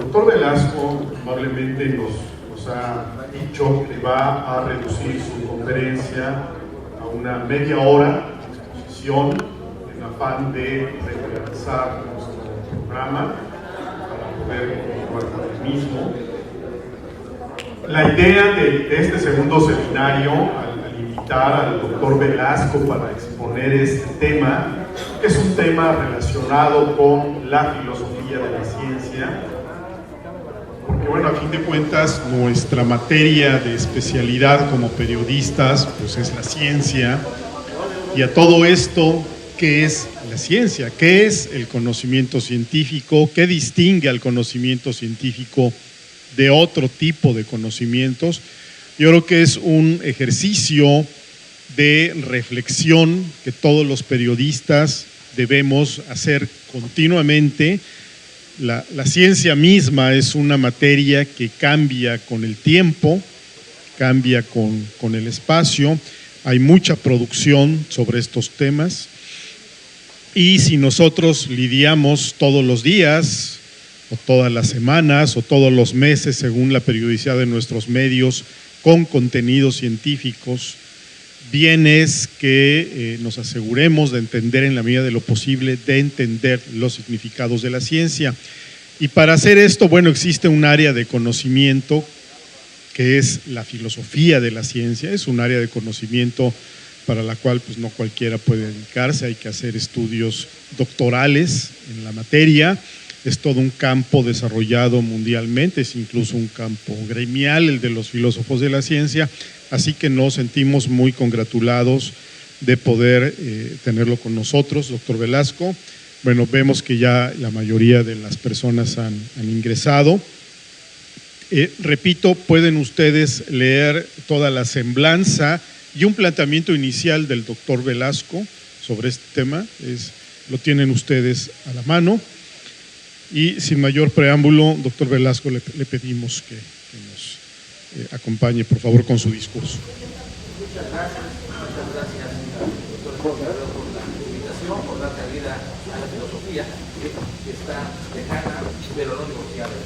doctor Velasco amablemente nos ha dicho que va a reducir su conferencia a una media hora de exposición en afán de regularizar nuestro programa para poder continuar con el mismo. La idea de este segundo seminario, al invitar al doctor Velasco para exponer este tema, que es un tema relacionado con la filosofía de la ciencia, porque bueno, a fin de cuentas nuestra materia de especialidad como periodistas pues es la ciencia, y a todo esto, ¿qué es la ciencia? ¿Qué es el conocimiento científico? ¿Qué distingue al conocimiento científico de otro tipo de conocimientos? Yo creo que es un ejercicio de reflexión que todos los periodistas debemos hacer continuamente. La ciencia misma es una materia que cambia con el tiempo, cambia con el espacio. Hay mucha producción sobre estos temas, y si nosotros lidiamos todos los días o todas las semanas o todos los meses, según la periodicidad de nuestros medios, con contenidos científicos, bien es que nos aseguremos de entender en la medida de lo posible, de entender los significados de la ciencia. Y para hacer esto, bueno, existe un área de conocimiento que es la filosofía de la ciencia. Es un área de conocimiento para la cual pues no cualquiera puede dedicarse, hay que hacer estudios doctorales en la materia. Es todo un campo desarrollado mundialmente, es incluso un campo gremial, el de los filósofos de la ciencia, así que nos sentimos muy congratulados de poder tenerlo con nosotros, doctor Velasco. Bueno, vemos que ya la mayoría de las personas han ingresado. Repito, pueden ustedes leer toda la semblanza y un planteamiento inicial del doctor Velasco sobre este tema, lo tienen ustedes a la mano. Y sin mayor preámbulo, doctor Velasco, le pedimos que nos acompañe, por favor, con su discurso. Muchas gracias, doctor Velasco, por la invitación, por dar cabida a la filosofía que está lejana, pero no negociable.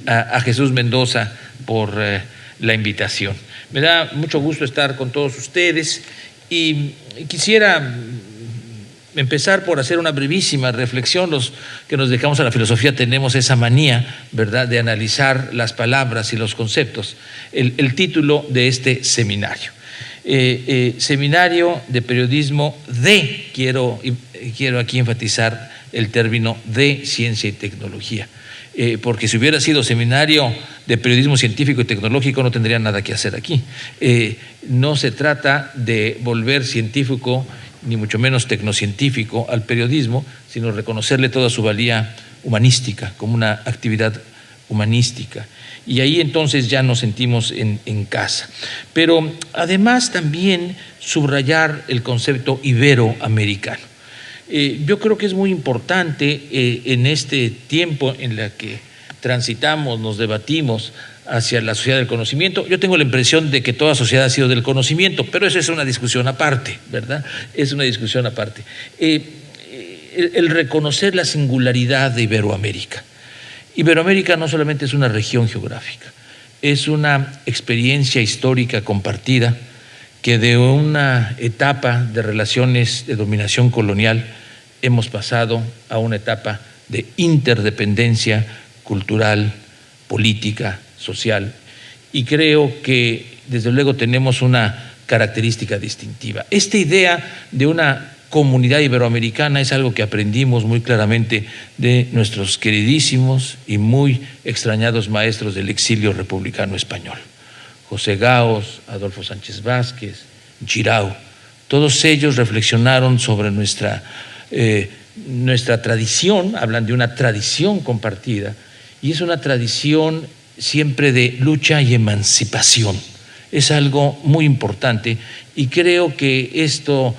A Jesús Mendoza por la invitación. Me da mucho gusto estar con todos ustedes y quisiera empezar por hacer una brevísima reflexión. Los que nos dedicamos a la filosofía tenemos esa manía, ¿verdad?, de analizar las palabras y los conceptos. El título de este seminario, Seminario de Periodismo de, quiero aquí enfatizar el término de ciencia y tecnología, porque si hubiera sido Seminario de Periodismo Científico y Tecnológico no tendría nada que hacer aquí. No se trata de volver científico ni mucho menos tecnocientífico al periodismo, sino reconocerle toda su valía humanística, como una actividad humanística. Y ahí entonces ya nos sentimos en casa. Pero además también subrayar el concepto iberoamericano. Yo creo que es muy importante en este tiempo en el que transitamos, nos debatimos hacia la sociedad del conocimiento. Yo tengo la impresión de que toda sociedad ha sido del conocimiento, pero eso es una discusión aparte, ¿verdad? Es una discusión aparte. El reconocer la singularidad de Iberoamérica. Iberoamérica no solamente es una región geográfica, es una experiencia histórica compartida que de una etapa de relaciones de dominación colonial hemos pasado a una etapa de interdependencia cultural, política, social, y creo que desde luego tenemos una característica distintiva. Esta idea de una comunidad iberoamericana es algo que aprendimos muy claramente de nuestros queridísimos y muy extrañados maestros del exilio republicano español, José Gaos, Adolfo Sánchez Vázquez, Girau. Todos ellos reflexionaron sobre nuestra tradición, hablan de una tradición compartida, y es una tradición siempre de lucha y emancipación. Es algo muy importante y creo que esto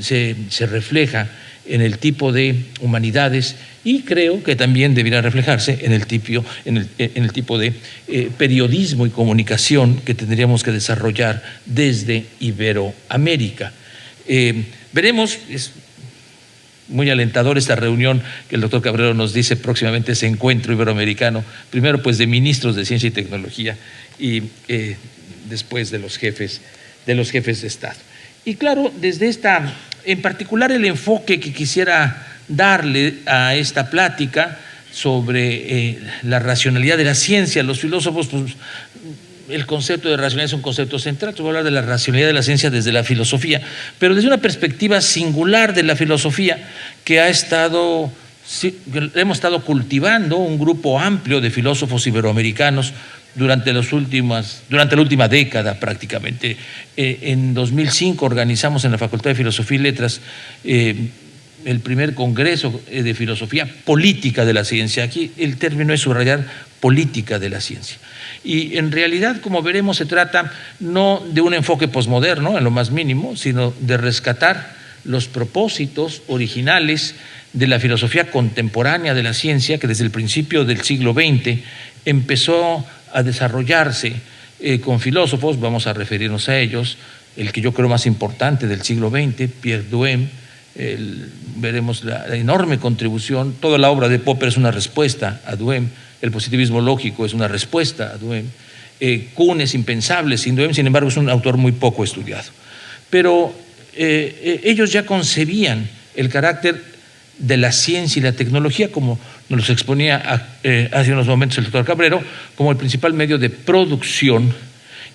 se refleja en el tipo de humanidades y creo que también debería reflejarse en el tipo de periodismo y comunicación que tendríamos que desarrollar desde Iberoamérica. Veremos, muy alentador esta reunión que el doctor Cabrero nos dice próximamente, ese encuentro iberoamericano, primero pues de ministros de ciencia y tecnología y después de los jefes de Estado. Y claro, desde esta, en particular el enfoque que quisiera darle a esta plática sobre la racionalidad de la ciencia, los filósofos, pues, el concepto de racionalidad es un concepto central. Yo voy a hablar de la racionalidad de la ciencia desde la filosofía, pero desde una perspectiva singular de la filosofía que hemos estado cultivando un grupo amplio de filósofos iberoamericanos durante la última década prácticamente. En 2005 organizamos en la Facultad de Filosofía y Letras el primer congreso de filosofía política de la ciencia. Aquí el término es subrayar política de la ciencia. Y en realidad, como veremos, se trata no de un enfoque posmoderno en lo más mínimo, sino de rescatar los propósitos originales de la filosofía contemporánea de la ciencia, que desde el principio del siglo XX empezó a desarrollarse con filósofos, vamos a referirnos a ellos, el que yo creo más importante del siglo XX, Pierre Duhem. Veremos la enorme contribución. Toda la obra de Popper es una respuesta a Duhem. El positivismo lógico es una respuesta a Duhem. Kuhn es impensable sin Duhem, sin embargo es un autor muy poco estudiado. Pero ellos ya concebían el carácter de la ciencia y la tecnología, como nos los exponía hace unos momentos el doctor Cabrero, como el principal medio de producción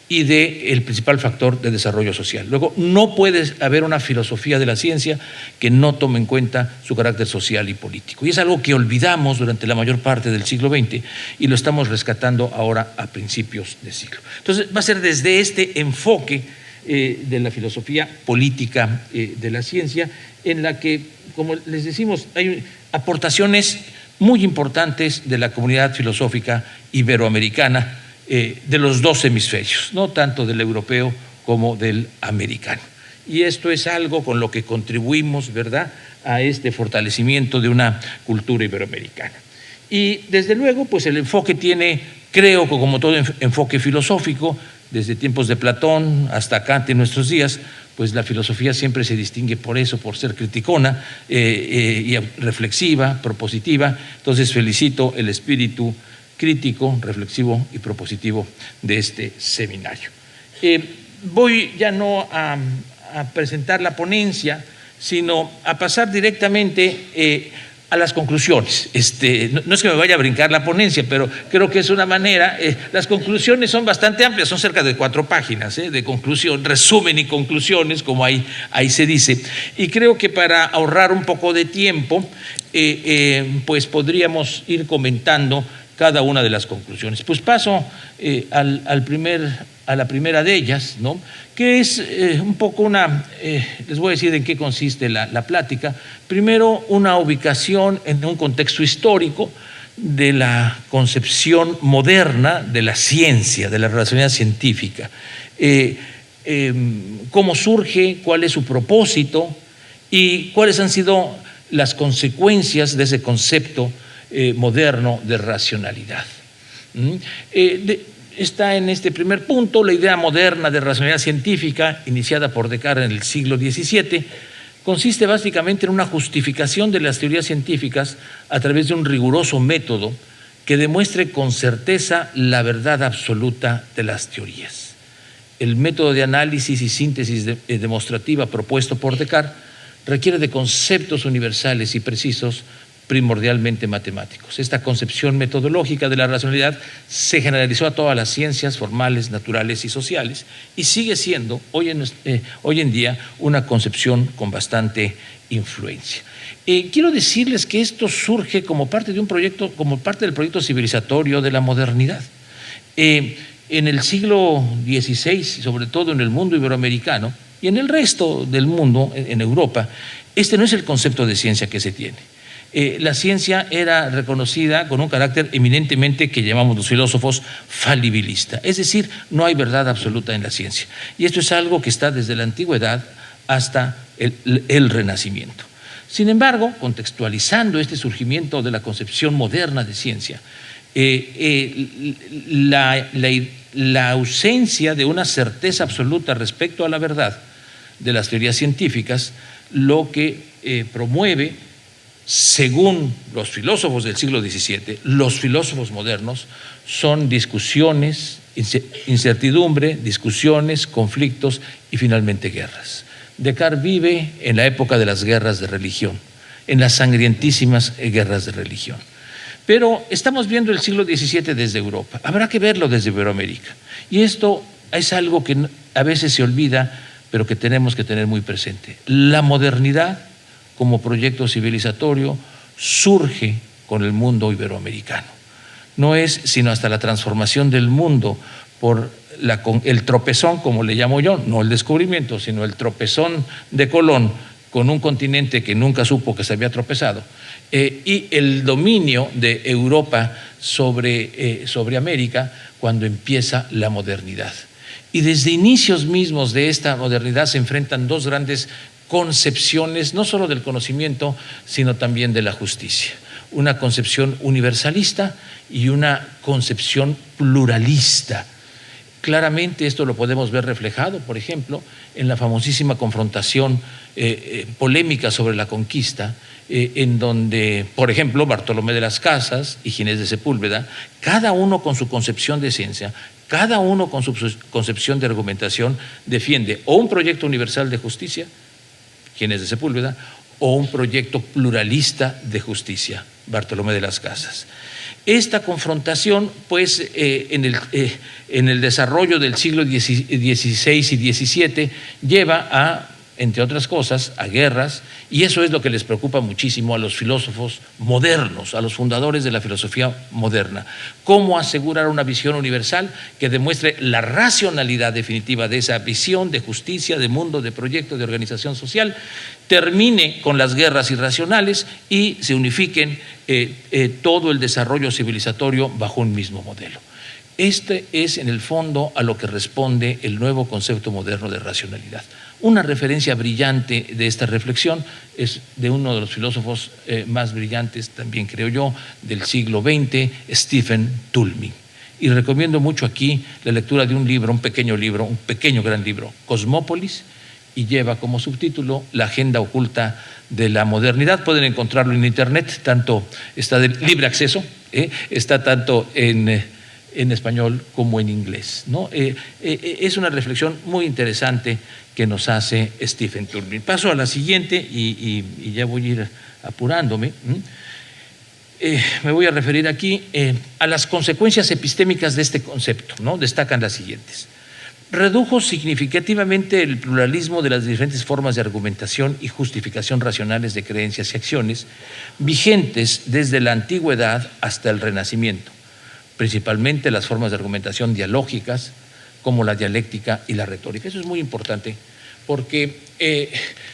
y el principal factor de desarrollo social. Luego, no puede haber una filosofía de la ciencia que no tome en cuenta su carácter social y político. Y es algo que olvidamos durante la mayor parte del siglo XX y lo estamos rescatando ahora a principios de siglo. Entonces, va a ser desde este enfoque de la filosofía política de la ciencia, en la que, como les decimos, hay aportaciones muy importantes de la comunidad filosófica iberoamericana, de los dos hemisferios, no tanto del europeo como del americano. Y esto es algo con lo que contribuimos, ¿verdad?, a este fortalecimiento de una cultura iberoamericana. Y desde luego, pues el enfoque tiene, creo que como todo enfoque filosófico, desde tiempos de Platón hasta Kant en nuestros días, pues la filosofía siempre se distingue por eso, por ser criticona y reflexiva, propositiva. Entonces felicito el espíritu crítico, reflexivo y propositivo de este seminario. Voy ya no a presentar la ponencia, sino a pasar directamente a las conclusiones. No es que me vaya a brincar la ponencia, pero creo que es una manera. Las conclusiones son bastante amplias, son cerca de 4 páginas de conclusión, resumen y conclusiones, como ahí se dice. Y creo que para ahorrar un poco de tiempo, pues podríamos ir comentando cada una de las conclusiones. Pues paso a la primera de ellas, ¿no?, que es un poco les voy a decir en qué consiste la plática. Primero, una ubicación en un contexto histórico de la concepción moderna de la ciencia, de la racionalidad científica. Cómo surge, cuál es su propósito y cuáles han sido las consecuencias de ese concepto moderno de racionalidad. Está en este primer punto la idea moderna de racionalidad científica, iniciada por Descartes en el siglo XVII, consiste básicamente en una justificación de las teorías científicas a través de un riguroso método que demuestre con certeza la verdad absoluta de las teorías. El método de análisis y síntesis demostrativa propuesto por Descartes requiere de conceptos universales y precisos, primordialmente matemáticos. Esta concepción metodológica de la racionalidad se generalizó a todas las ciencias formales, naturales y sociales y sigue siendo hoy en día una concepción con bastante influencia. Quiero decirles que esto surge como parte de un proyecto, como parte del proyecto civilizatorio de la modernidad. En el siglo XVI, sobre todo en el mundo iberoamericano y en el resto del mundo, en Europa, este no es el concepto de ciencia que se tiene. La ciencia era reconocida con un carácter eminentemente, que llamamos los filósofos, falibilista. Es decir, no hay verdad absoluta en la ciencia. Y esto es algo que está desde la antigüedad hasta el Renacimiento. Sin embargo, contextualizando este surgimiento de la concepción moderna de ciencia, la ausencia de una certeza absoluta respecto a la verdad de las teorías científicas, lo que promueve según los filósofos del siglo XVII, los filósofos modernos, son discusiones, incertidumbre, discusiones, conflictos y finalmente guerras. Descartes vive en la época de las guerras de religión, en las sangrientísimas guerras de religión. Pero estamos viendo el siglo XVII desde Europa, habrá que verlo desde Iberoamérica. Y esto es algo que a veces se olvida, pero que tenemos que tener muy presente. La modernidad como proyecto civilizatorio surge con el mundo iberoamericano. No es sino hasta la transformación del mundo por el tropezón, como le llamo yo, no el descubrimiento, sino el tropezón de Colón con un continente que nunca supo que se había tropezado, y el dominio de Europa sobre América cuando empieza la modernidad. Y desde inicios mismos de esta modernidad se enfrentan dos grandes concepciones, no solo del conocimiento, sino también de la justicia. Una concepción universalista y una concepción pluralista. Claramente esto lo podemos ver reflejado, por ejemplo, en la famosísima confrontación polémica sobre la conquista, en donde, por ejemplo, Bartolomé de las Casas y Ginés de Sepúlveda, cada uno con su concepción de ciencia, cada uno con su concepción de argumentación, defiende o un proyecto universal de justicia, Ginés de Sepúlveda, o un proyecto pluralista de justicia, Bartolomé de las Casas. Esta confrontación, pues, en el desarrollo del siglo XVI y XVII lleva a, entre otras cosas, a guerras, y eso es lo que les preocupa muchísimo a los filósofos modernos, a los fundadores de la filosofía moderna. ¿Cómo asegurar una visión universal que demuestre la racionalidad definitiva de esa visión de justicia, de mundo, de proyecto, de organización social, termine con las guerras irracionales y se unifiquen todo el desarrollo civilizatorio bajo un mismo modelo? Este es, en el fondo, a lo que responde el nuevo concepto moderno de racionalidad. Una referencia brillante de esta reflexión es de uno de los filósofos más brillantes, también creo yo, del siglo XX, Stephen Toulmin. Y recomiendo mucho aquí la lectura de un libro, un pequeño gran libro, Cosmópolis, y lleva como subtítulo La agenda oculta de la modernidad. Pueden encontrarlo en internet, está de libre acceso, está tanto en español como en inglés, ¿no? Es una reflexión muy interesante que nos hace Stephen Toulmin. Paso a la siguiente y ya voy a ir apurándome. Me voy a referir aquí a las consecuencias epistémicas de este concepto, ¿no? Destacan las siguientes. Redujo significativamente el pluralismo de las diferentes formas de argumentación y justificación racionales de creencias y acciones vigentes desde la antigüedad hasta el Renacimiento, principalmente las formas de argumentación dialógicas como la dialéctica y la retórica. Eso es muy importante porque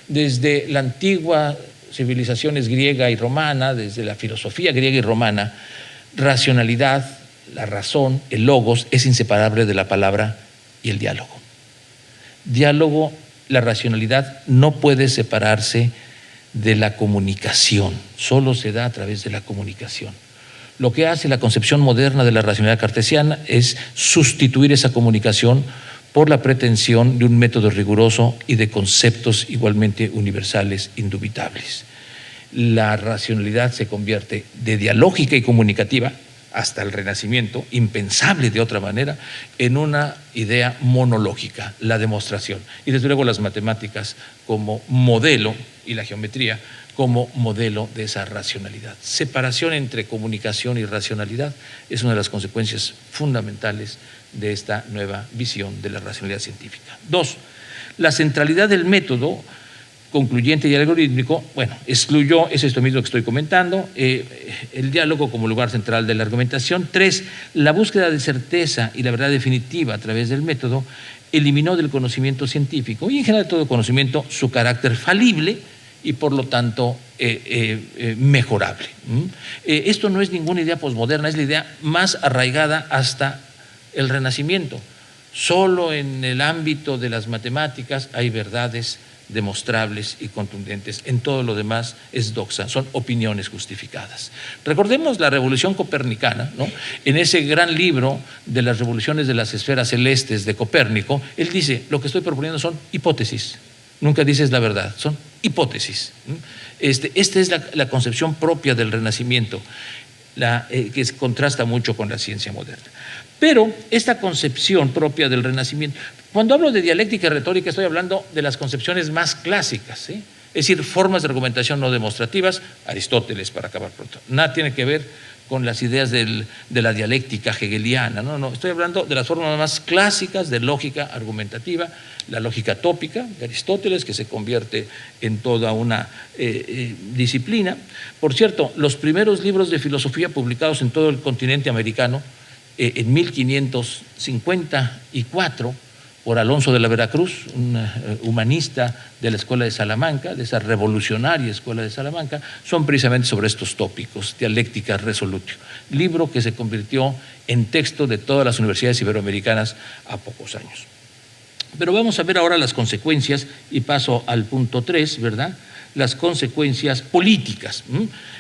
desde la antigua civilizaciones griega y romana, desde la filosofía griega y romana, racionalidad, la razón, el logos, es inseparable de la palabra y el diálogo. Diálogo, la racionalidad no puede separarse de la comunicación, solo se da a través de la comunicación. Lo que hace la concepción moderna de la racionalidad cartesiana es sustituir esa comunicación por la pretensión de un método riguroso y de conceptos igualmente universales, indubitables. La racionalidad se convierte de dialógica y comunicativa hasta el Renacimiento, impensable de otra manera, en una idea monológica, la demostración. Y desde luego las matemáticas como modelo y la geometría como modelo de esa racionalidad. Separación entre comunicación y racionalidad es una de las consecuencias fundamentales de esta nueva visión de la racionalidad científica. 2. La centralidad del método concluyente y algorítmico, excluyó, es esto mismo que estoy comentando, el diálogo como lugar central de la argumentación. 3. La búsqueda de certeza y la verdad definitiva a través del método eliminó del conocimiento científico y en general todo conocimiento su carácter falible y por lo tanto mejorable. Esto no es ninguna idea posmoderna, es la idea más arraigada hasta el Renacimiento. Solo en el ámbito de las matemáticas hay verdades demostrables y contundentes. En todo lo demás es doxa, son opiniones justificadas. Recordemos la revolución copernicana, ¿no? En ese gran libro de las revoluciones de las esferas celestes de Copérnico, él dice, lo que estoy proponiendo son hipótesis, nunca dices la verdad, son hipótesis. Esta es la concepción propia del Renacimiento, que contrasta mucho con la ciencia moderna. Pero esta concepción propia del Renacimiento, cuando hablo de dialéctica y retórica, estoy hablando de las concepciones más clásicas, ¿sí? Es decir, formas de argumentación no demostrativas, Aristóteles, para acabar pronto. Nada tiene que ver con las ideas de la dialéctica hegeliana, no, estoy hablando de las formas más clásicas de lógica argumentativa, la lógica tópica de Aristóteles, que se convierte en toda una disciplina. Por cierto, los primeros libros de filosofía publicados en todo el continente americano, en 1554, por Alonso de la Veracruz, un humanista de la Escuela de Salamanca, de esa revolucionaria Escuela de Salamanca, son precisamente sobre estos tópicos, Dialéctica Resolutio, libro que se convirtió en texto de todas las universidades iberoamericanas a pocos años. Pero vamos a ver ahora las consecuencias, y paso al punto 3, ¿verdad? Las consecuencias políticas.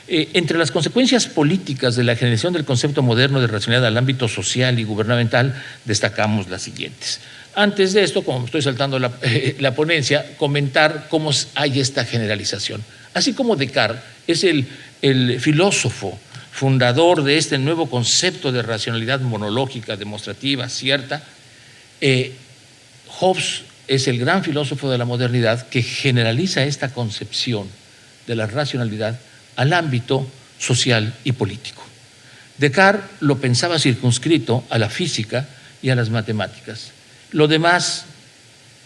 Entre las consecuencias políticas de la generación del concepto moderno de racionalidad al ámbito social y gubernamental, destacamos las siguientes. Antes de esto, como estoy saltando la ponencia, comentar cómo hay esta generalización. Así como Descartes es el filósofo fundador de este nuevo concepto de racionalidad monológica, demostrativa, cierta, Hobbes es el gran filósofo de la modernidad que generaliza esta concepción de la racionalidad al ámbito social y político. Descartes lo pensaba circunscrito a la física y a las matemáticas. Lo demás,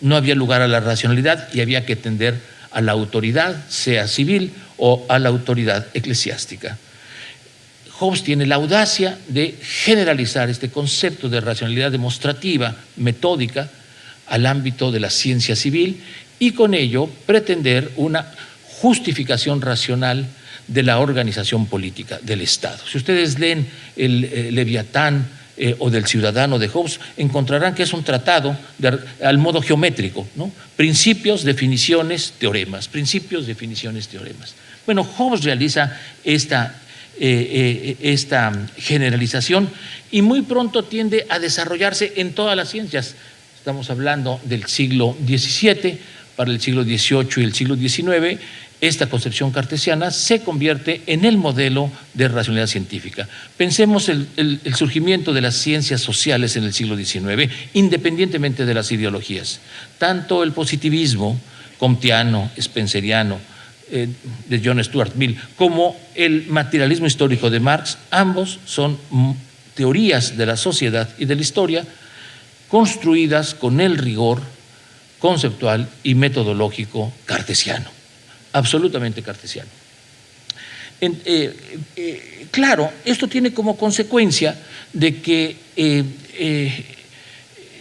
no había lugar a la racionalidad y había que tender a la autoridad, sea civil o a la autoridad eclesiástica. Hobbes tiene la audacia de generalizar este concepto de racionalidad demostrativa, metódica, al ámbito de la ciencia civil y con ello pretender una justificación racional de la organización política del Estado. Si ustedes leen el Leviatán o del Ciudadano de Hobbes, encontrarán que es un tratado al modo geométrico, ¿no? Principios, definiciones, teoremas, principios, definiciones, teoremas. Bueno, Hobbes realiza esta generalización y muy pronto tiende a desarrollarse en todas las ciencias. Estamos hablando del siglo XVII, para el siglo XVIII y el siglo XIX, esta concepción cartesiana se convierte en el modelo de racionalidad científica. Pensemos el surgimiento de las ciencias sociales en el siglo XIX, independientemente de las ideologías. Tanto el positivismo comteano, spenceriano, de John Stuart Mill, como el materialismo histórico de Marx, ambos son teorías de la sociedad y de la historia construidas con el rigor conceptual y metodológico cartesiano, absolutamente cartesiano. Claro, esto tiene como consecuencia de que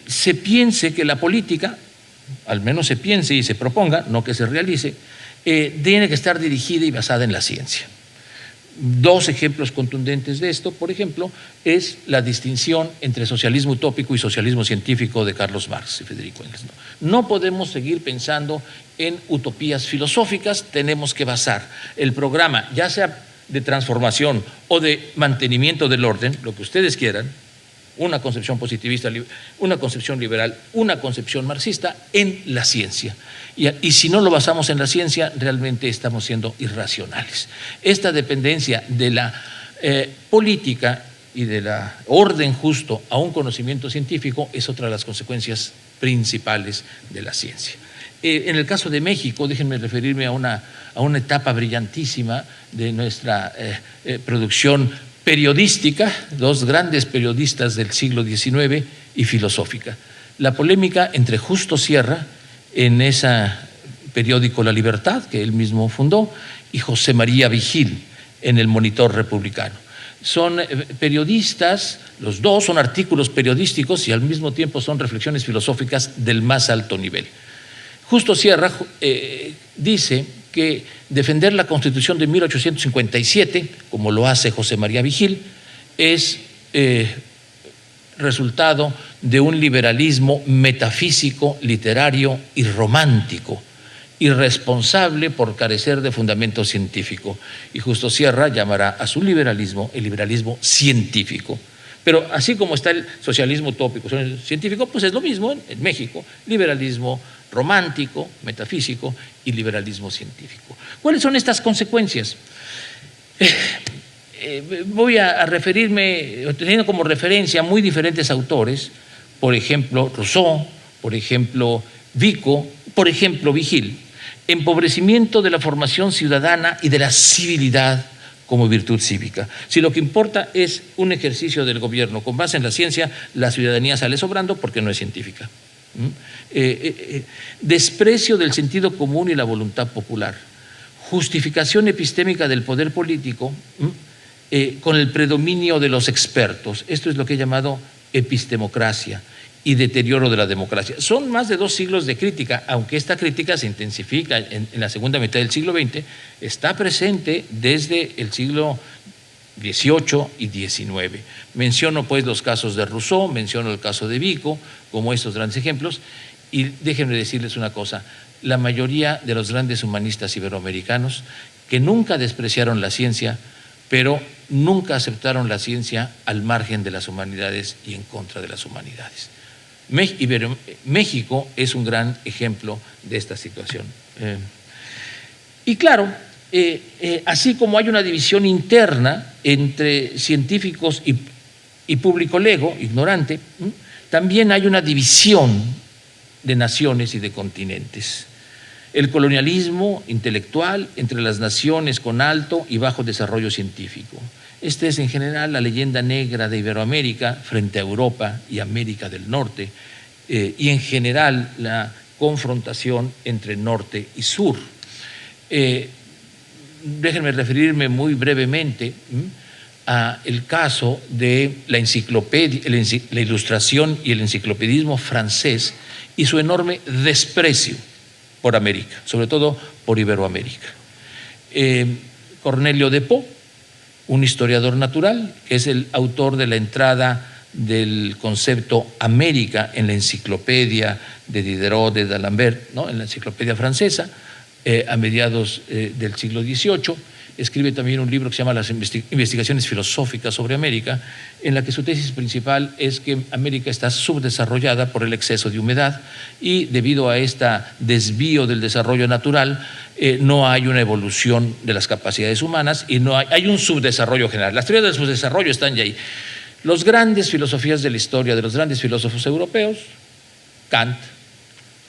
se piense que la política, al menos se piense y se proponga, no que se realice, tiene que estar dirigida y basada en la ciencia. Dos ejemplos contundentes de esto, por ejemplo, es la distinción entre socialismo utópico y socialismo científico de Carlos Marx y Federico Engels. No podemos seguir pensando en utopías filosóficas, tenemos que basar el programa, ya sea de transformación o de mantenimiento del orden, lo que ustedes quieran, una concepción positivista, una concepción liberal, una concepción marxista, en la ciencia. Y si no lo basamos en la ciencia, realmente estamos siendo irracionales. Esta dependencia de la política y de la orden justo a un conocimiento científico es otra de las consecuencias principales de la ciencia. En el caso de México, déjenme referirme a una etapa brillantísima de nuestra producción periodística, dos grandes periodistas del siglo XIX y filosófica. La polémica entre Justo Sierra, en ese periódico La Libertad, que él mismo fundó, y José María Vigil, en el Monitor Republicano. Son periodistas, los dos son artículos periodísticos y al mismo tiempo son reflexiones filosóficas del más alto nivel. Justo Sierra dice que defender la Constitución de 1857, como lo hace José María Vigil, es resultado de un liberalismo metafísico, literario y romántico, irresponsable por carecer de fundamento científico. Y Justo Sierra llamará a su liberalismo el liberalismo científico. Pero así como está el socialismo utópico, científico, pues es lo mismo en México, liberalismo romántico, metafísico y liberalismo científico. ¿Cuáles son estas consecuencias? Voy a referirme, teniendo como referencia muy diferentes autores, por ejemplo Rousseau, por ejemplo Vico, por ejemplo Vigil. Empobrecimiento de la formación ciudadana y de la civilidad como virtud cívica. Si lo que importa es un ejercicio del gobierno con base en la ciencia, la ciudadanía sale sobrando porque no es científica. Desprecio del sentido común y la voluntad popular. Justificación epistémica del poder político con el predominio de los expertos. Esto es lo que he llamado epistemocracia y deterioro de la democracia. Son más de 2 siglos de crítica, aunque esta crítica se intensifica en la segunda mitad del siglo XX, está presente desde el siglo XVIII y XIX. Menciono pues los casos de Rousseau, menciono el caso de Vico, como estos grandes ejemplos, y déjenme decirles una cosa, la mayoría de los grandes humanistas iberoamericanos que nunca despreciaron la ciencia, pero nunca aceptaron la ciencia al margen de las humanidades y en contra de las humanidades. México es un gran ejemplo de esta situación. Y claro, así como hay una división interna entre científicos y público lego, ignorante, también hay una división de naciones y de continentes. El colonialismo intelectual entre las naciones con alto y bajo desarrollo científico. Esta es en general la leyenda negra de Iberoamérica frente a Europa y América del Norte, y en general la confrontación entre norte y sur. Déjenme referirme muy brevemente a el caso de la enciclopedia, la ilustración y el enciclopedismo francés y su enorme desprecio por América, sobre todo por Iberoamérica. Cornelio de Po, un historiador natural, que es el autor de la entrada del concepto América en la enciclopedia de Diderot, de D'Alembert, ¿no? En la enciclopedia francesa, a mediados del siglo XVIII, escribe también un libro que se llama Las investigaciones filosóficas sobre América, en la que su tesis principal es que América está subdesarrollada por el exceso de humedad y debido a este desvío del desarrollo natural no hay una evolución de las capacidades humanas y no hay un subdesarrollo general. Las teorías del subdesarrollo están ya ahí. Los grandes filosofías de la historia de los grandes filósofos europeos, Kant,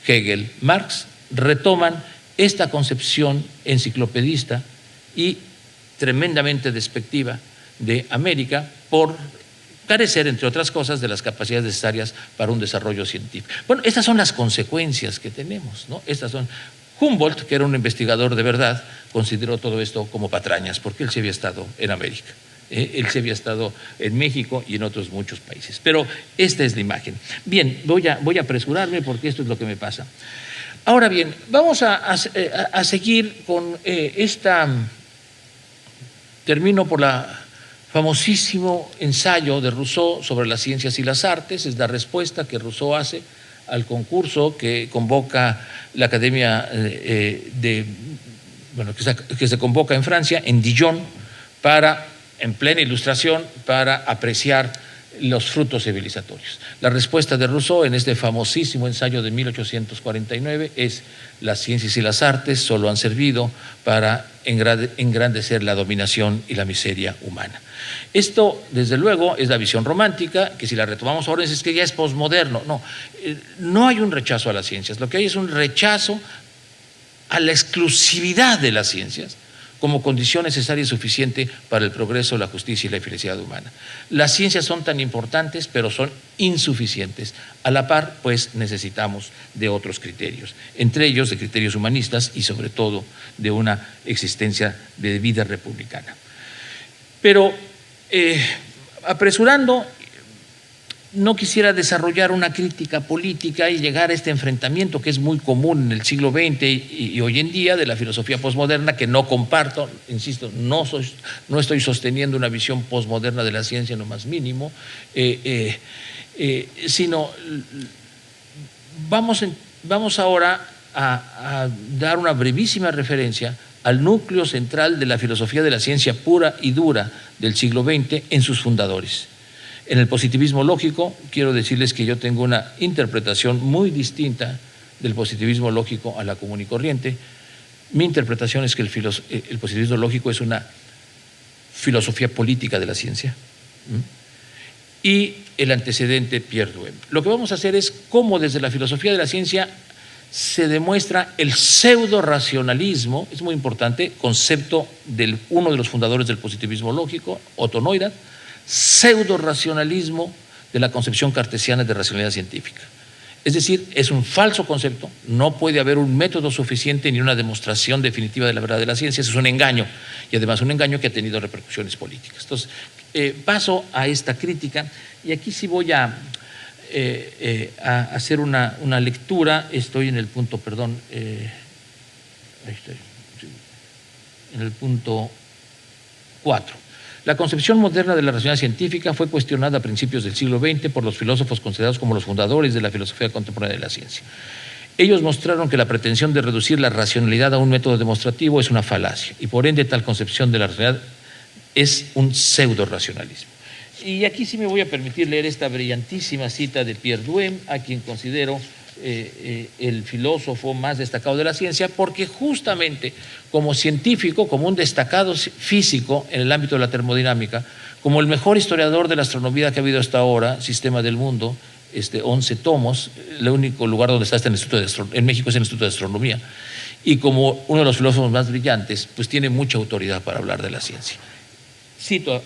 Hegel, Marx, retoman esta concepción enciclopedista y tremendamente despectiva de América por carecer, entre otras cosas, de las capacidades necesarias para un desarrollo científico. Bueno, estas son las consecuencias que tenemos, ¿no? Estas son. Humboldt, que era un investigador de verdad, consideró todo esto como patrañas, porque él se había estado en América. Él se había estado en México y en otros muchos países. Pero esta es la imagen. Bien, voy a apresurarme porque esto es lo que me pasa. Ahora bien, vamos a seguir con esta. Termino por la famosísimo ensayo de Rousseau sobre las ciencias y las artes. Es la respuesta que Rousseau hace al concurso que convoca la Academia que se convoca en Francia, en Dijon, en plena ilustración, para apreciar los frutos civilizatorios. La respuesta de Rousseau en este famosísimo ensayo de 1849 es: las ciencias y las artes solo han servido para engrandecer la dominación y la miseria humana. Esto, desde luego, es la visión romántica, que si la retomamos ahora es que ya es posmoderno. No hay un rechazo a las ciencias, lo que hay es un rechazo a la exclusividad de las ciencias como condición necesaria y suficiente para el progreso, la justicia y la felicidad humana. Las ciencias son tan importantes, pero son insuficientes. A la par, pues, necesitamos de otros criterios, entre ellos de criterios humanistas y sobre todo de una existencia de vida republicana. Pero, apresurando, no quisiera desarrollar una crítica política y llegar a este enfrentamiento que es muy común en el siglo XX y hoy en día de la filosofía posmoderna, que no comparto, insisto, no estoy sosteniendo una visión posmoderna de la ciencia en lo más mínimo, sino vamos ahora a dar una brevísima referencia al núcleo central de la filosofía de la ciencia pura y dura del siglo XX en sus fundadores. En el positivismo lógico, quiero decirles que yo tengo una interpretación muy distinta del positivismo lógico a la común y corriente. Mi interpretación es que el positivismo lógico es una filosofía política de la ciencia. Y el antecedente Pierre Duhem. Lo que vamos a hacer es cómo desde la filosofía de la ciencia se demuestra el pseudo-racionalismo, es muy importante, concepto de uno de los fundadores del positivismo lógico, Otto Neurath, pseudo-racionalismo de la concepción cartesiana de racionalidad científica. Es decir, es un falso concepto, no puede haber un método suficiente ni una demostración definitiva de la verdad de la ciencia, eso es un engaño, y además un engaño que ha tenido repercusiones políticas. Entonces, paso a esta crítica, y aquí sí voy a hacer una lectura. Estoy en el punto, perdón, ahí estoy, en el punto 4. La concepción moderna de la racionalidad científica fue cuestionada a principios del siglo XX por los filósofos considerados como los fundadores de la filosofía contemporánea de la ciencia. Ellos mostraron que la pretensión de reducir la racionalidad a un método demostrativo es una falacia, y por ende tal concepción de la racionalidad es un pseudo-racionalismo. Y aquí sí me voy a permitir leer esta brillantísima cita de Pierre Duhem, a quien considero el filósofo más destacado de la ciencia, porque justamente como científico, como un destacado físico en el ámbito de la termodinámica, como el mejor historiador de la astronomía que ha habido hasta ahora, Sistema del Mundo, 11 tomos, el único lugar donde está el Instituto de Astronomía, en México es el Instituto de Astronomía, y como uno de los filósofos más brillantes, pues tiene mucha autoridad para hablar de la ciencia. Cito.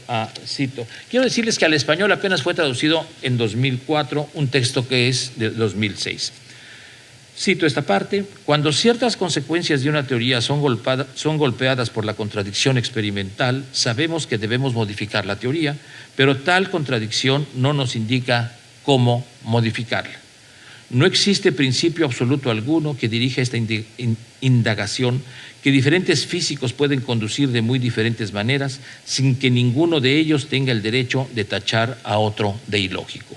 Quiero decirles que al español apenas fue traducido en 2004 un texto que es de 2006. Cito esta parte: cuando ciertas consecuencias de una teoría son golpeadas por la contradicción experimental, sabemos que debemos modificar la teoría, pero tal contradicción no nos indica cómo modificarla. No existe principio absoluto alguno que dirija esta indagación, que diferentes físicos pueden conducir de muy diferentes maneras sin que ninguno de ellos tenga el derecho de tachar a otro de ilógico.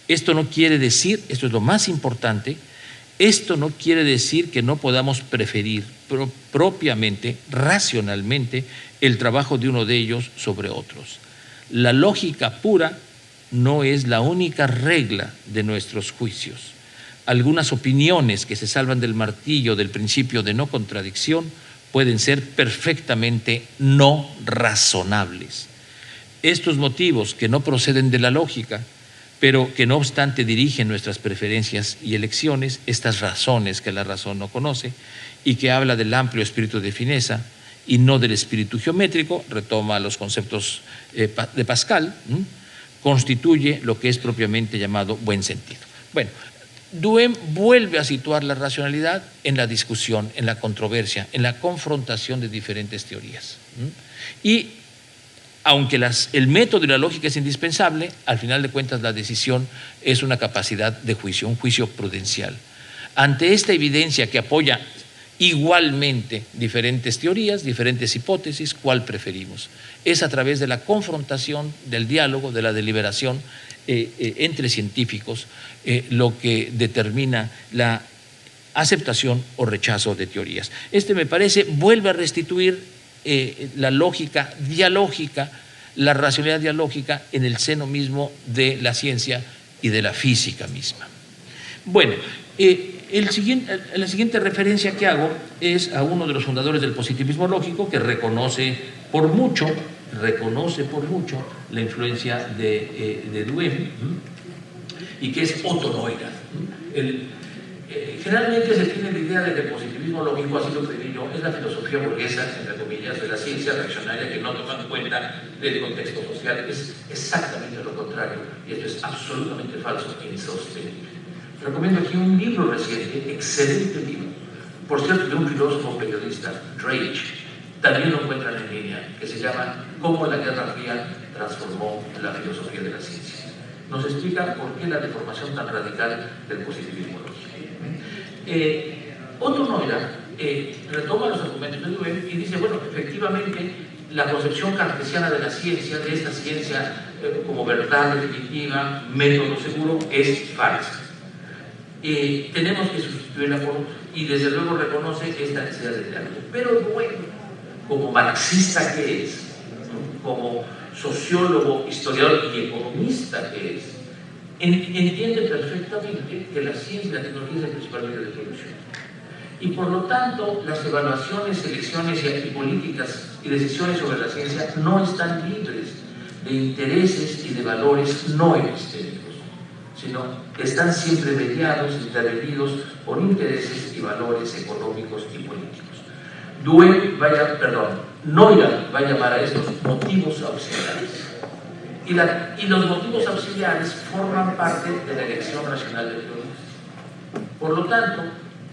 Esto no quiere decir, esto es lo más importante, esto no quiere decir que no podamos preferir propiamente, racionalmente, el trabajo de uno de ellos sobre otros. La lógica pura no es la única regla de nuestros juicios. Algunas opiniones que se salvan del martillo del principio de no contradicción pueden ser perfectamente no razonables. Estos motivos que no proceden de la lógica, pero que no obstante dirigen nuestras preferencias y elecciones, estas razones que la razón no conoce y que habla del amplio espíritu de fineza y no del espíritu geométrico, retoma los conceptos de Pascal, constituye lo que es propiamente llamado buen sentido. Bueno, Duhem vuelve a situar la racionalidad en la discusión, en la controversia, en la confrontación de diferentes teorías. Y aunque el método y la lógica es indispensable, al final de cuentas la decisión es una capacidad de juicio, un juicio prudencial. Ante esta evidencia que apoya igualmente diferentes teorías, diferentes hipótesis, ¿cuál preferimos? Es a través de la confrontación, del diálogo, de la deliberación entre científicos lo que determina la aceptación o rechazo de teorías. Me parece, vuelve a restituir la lógica dialógica, la racionalidad dialógica en el seno mismo de la ciencia y de la física misma. Bueno, la siguiente referencia que hago es a uno de los fundadores del positivismo lógico, que reconoce por mucho la influencia de Duhem, y que es Otto Neurath. Generalmente se tiene la idea de que el positivismo lógico, así lo creí yo, es la filosofía burguesa, entre comillas, de la ciencia reaccionaria que no toma en cuenta del contexto social. Es exactamente lo contrario, y esto es absolutamente falso e insostenible. Recomiendo aquí un libro reciente, excelente libro, por cierto, de un filósofo periodista, Drake, también lo encuentran en línea, que se llama Cómo la Guerra Fría transformó la filosofía de la ciencia. Nos explica por qué la deformación tan radical del positivismo lógico. Otto Neurath retoma los argumentos de Duhem y dice, bueno, efectivamente, la concepción cartesiana de la ciencia, de esta ciencia como verdad definitiva, método seguro, es falsa. Tenemos que sustituirla por otra, y desde luego reconoce esta necesidad de diálogo. Pero bueno, como marxista que es, como sociólogo, historiador y economista que es, entiende perfectamente que la ciencia y la tecnología es el principal medio de producción. Y por lo tanto, las evaluaciones, selecciones y políticas y decisiones sobre la ciencia no están libres de intereses y de valores no epistémicos, sino que están siempre mediados, intervenidos por intereses y valores económicos y políticos. Noira va a llamar a estos motivos auxiliares. Y los motivos auxiliares forman parte de la elección racional de teorías. Por lo tanto,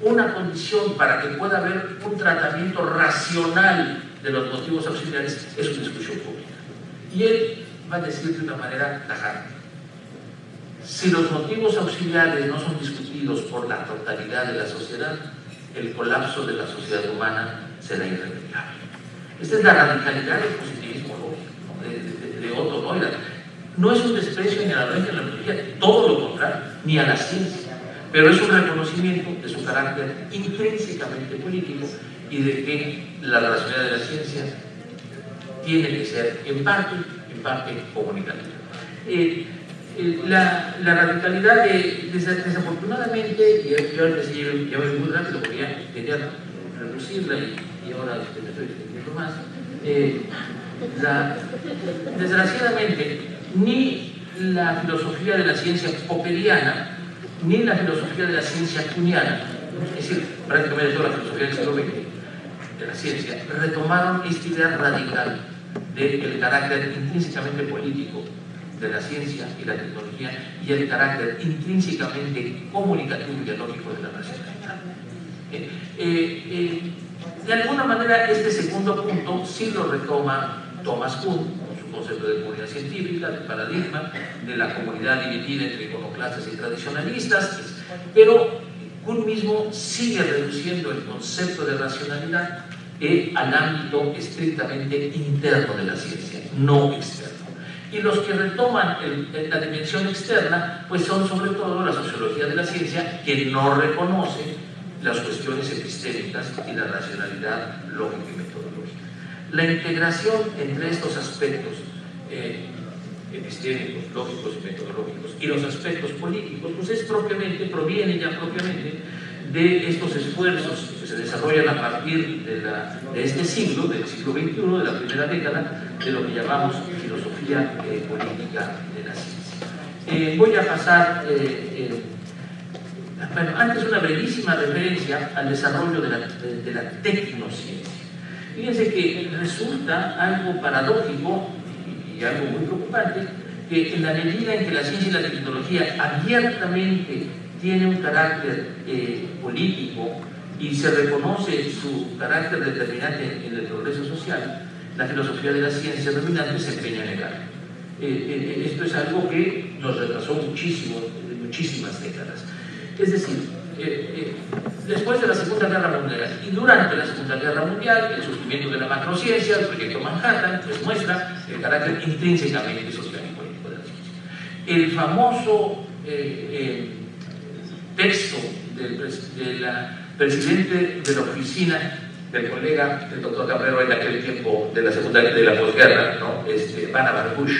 una condición para que pueda haber un tratamiento racional de los motivos auxiliares es una discusión pública. Y él va a decir de una manera tajante: si los motivos auxiliares no son discutidos por la totalidad de la sociedad, el colapso de la sociedad humana será irremediable. Esta es la radicalidad del positivismo lógico, de Otto Noira. No es un desprecio ni a la lógica ni a la teología, todo lo contrario, ni a la ciencia, pero es un reconocimiento de su carácter intrínsecamente político y de que la racionalidad de la ciencia tiene que ser en parte comunicativa. La radicalidad desafortunadamente, y yo antes ya voy muy rápido porque ya quería reducirla y ahora me estoy extendiendo más, desgraciadamente ni la filosofía de la ciencia popperiana ni la filosofía de la ciencia kuhniana, es decir, prácticamente toda la filosofía del siglo XX de la ciencia, retomaron esta idea radical del carácter intrínsecamente político de la ciencia y la tecnología y el carácter intrínsecamente comunicativo y dialógico de la racionalidad. De alguna manera, este segundo punto sí lo retoma Thomas Kuhn con su concepto de comunidad científica, del paradigma de la comunidad dividida entre iconoclastas y tradicionalistas, pero Kuhn mismo sigue reduciendo el concepto de racionalidad al ámbito estrictamente interno de la ciencia, no externo. Y los que retoman la dimensión externa, pues son sobre todo la sociología de la ciencia, que no reconoce las cuestiones epistémicas y la racionalidad lógica y metodológica. La integración entre estos aspectos epistémicos, lógicos y metodológicos y los aspectos políticos, pues proviene ya propiamente de estos esfuerzos que se desarrollan a partir de este siglo, del siglo XXI, de la primera década, de lo que llamamos filosofía política de la ciencia. Voy a pasar, antes una brevísima referencia al desarrollo de la tecnociencia. Fíjense que resulta algo paradójico y algo muy preocupante que en la medida en que la ciencia y la tecnología abiertamente tiene un carácter político y se reconoce su carácter determinante en el progreso social, la filosofía de la ciencia dominante se empeña en negar. Esto es algo que nos retrasó muchísimas décadas. Es decir, después de la Segunda Guerra Mundial y durante la Segunda Guerra Mundial, el surgimiento de la macrociencia, el proyecto Manhattan, pues muestra el carácter intrínsecamente social y político de la ciencia. El famoso texto del presidente de la oficina del colega, el doctor Cabrero, en aquel tiempo de la posguerra, ¿no? Vannevar Bush,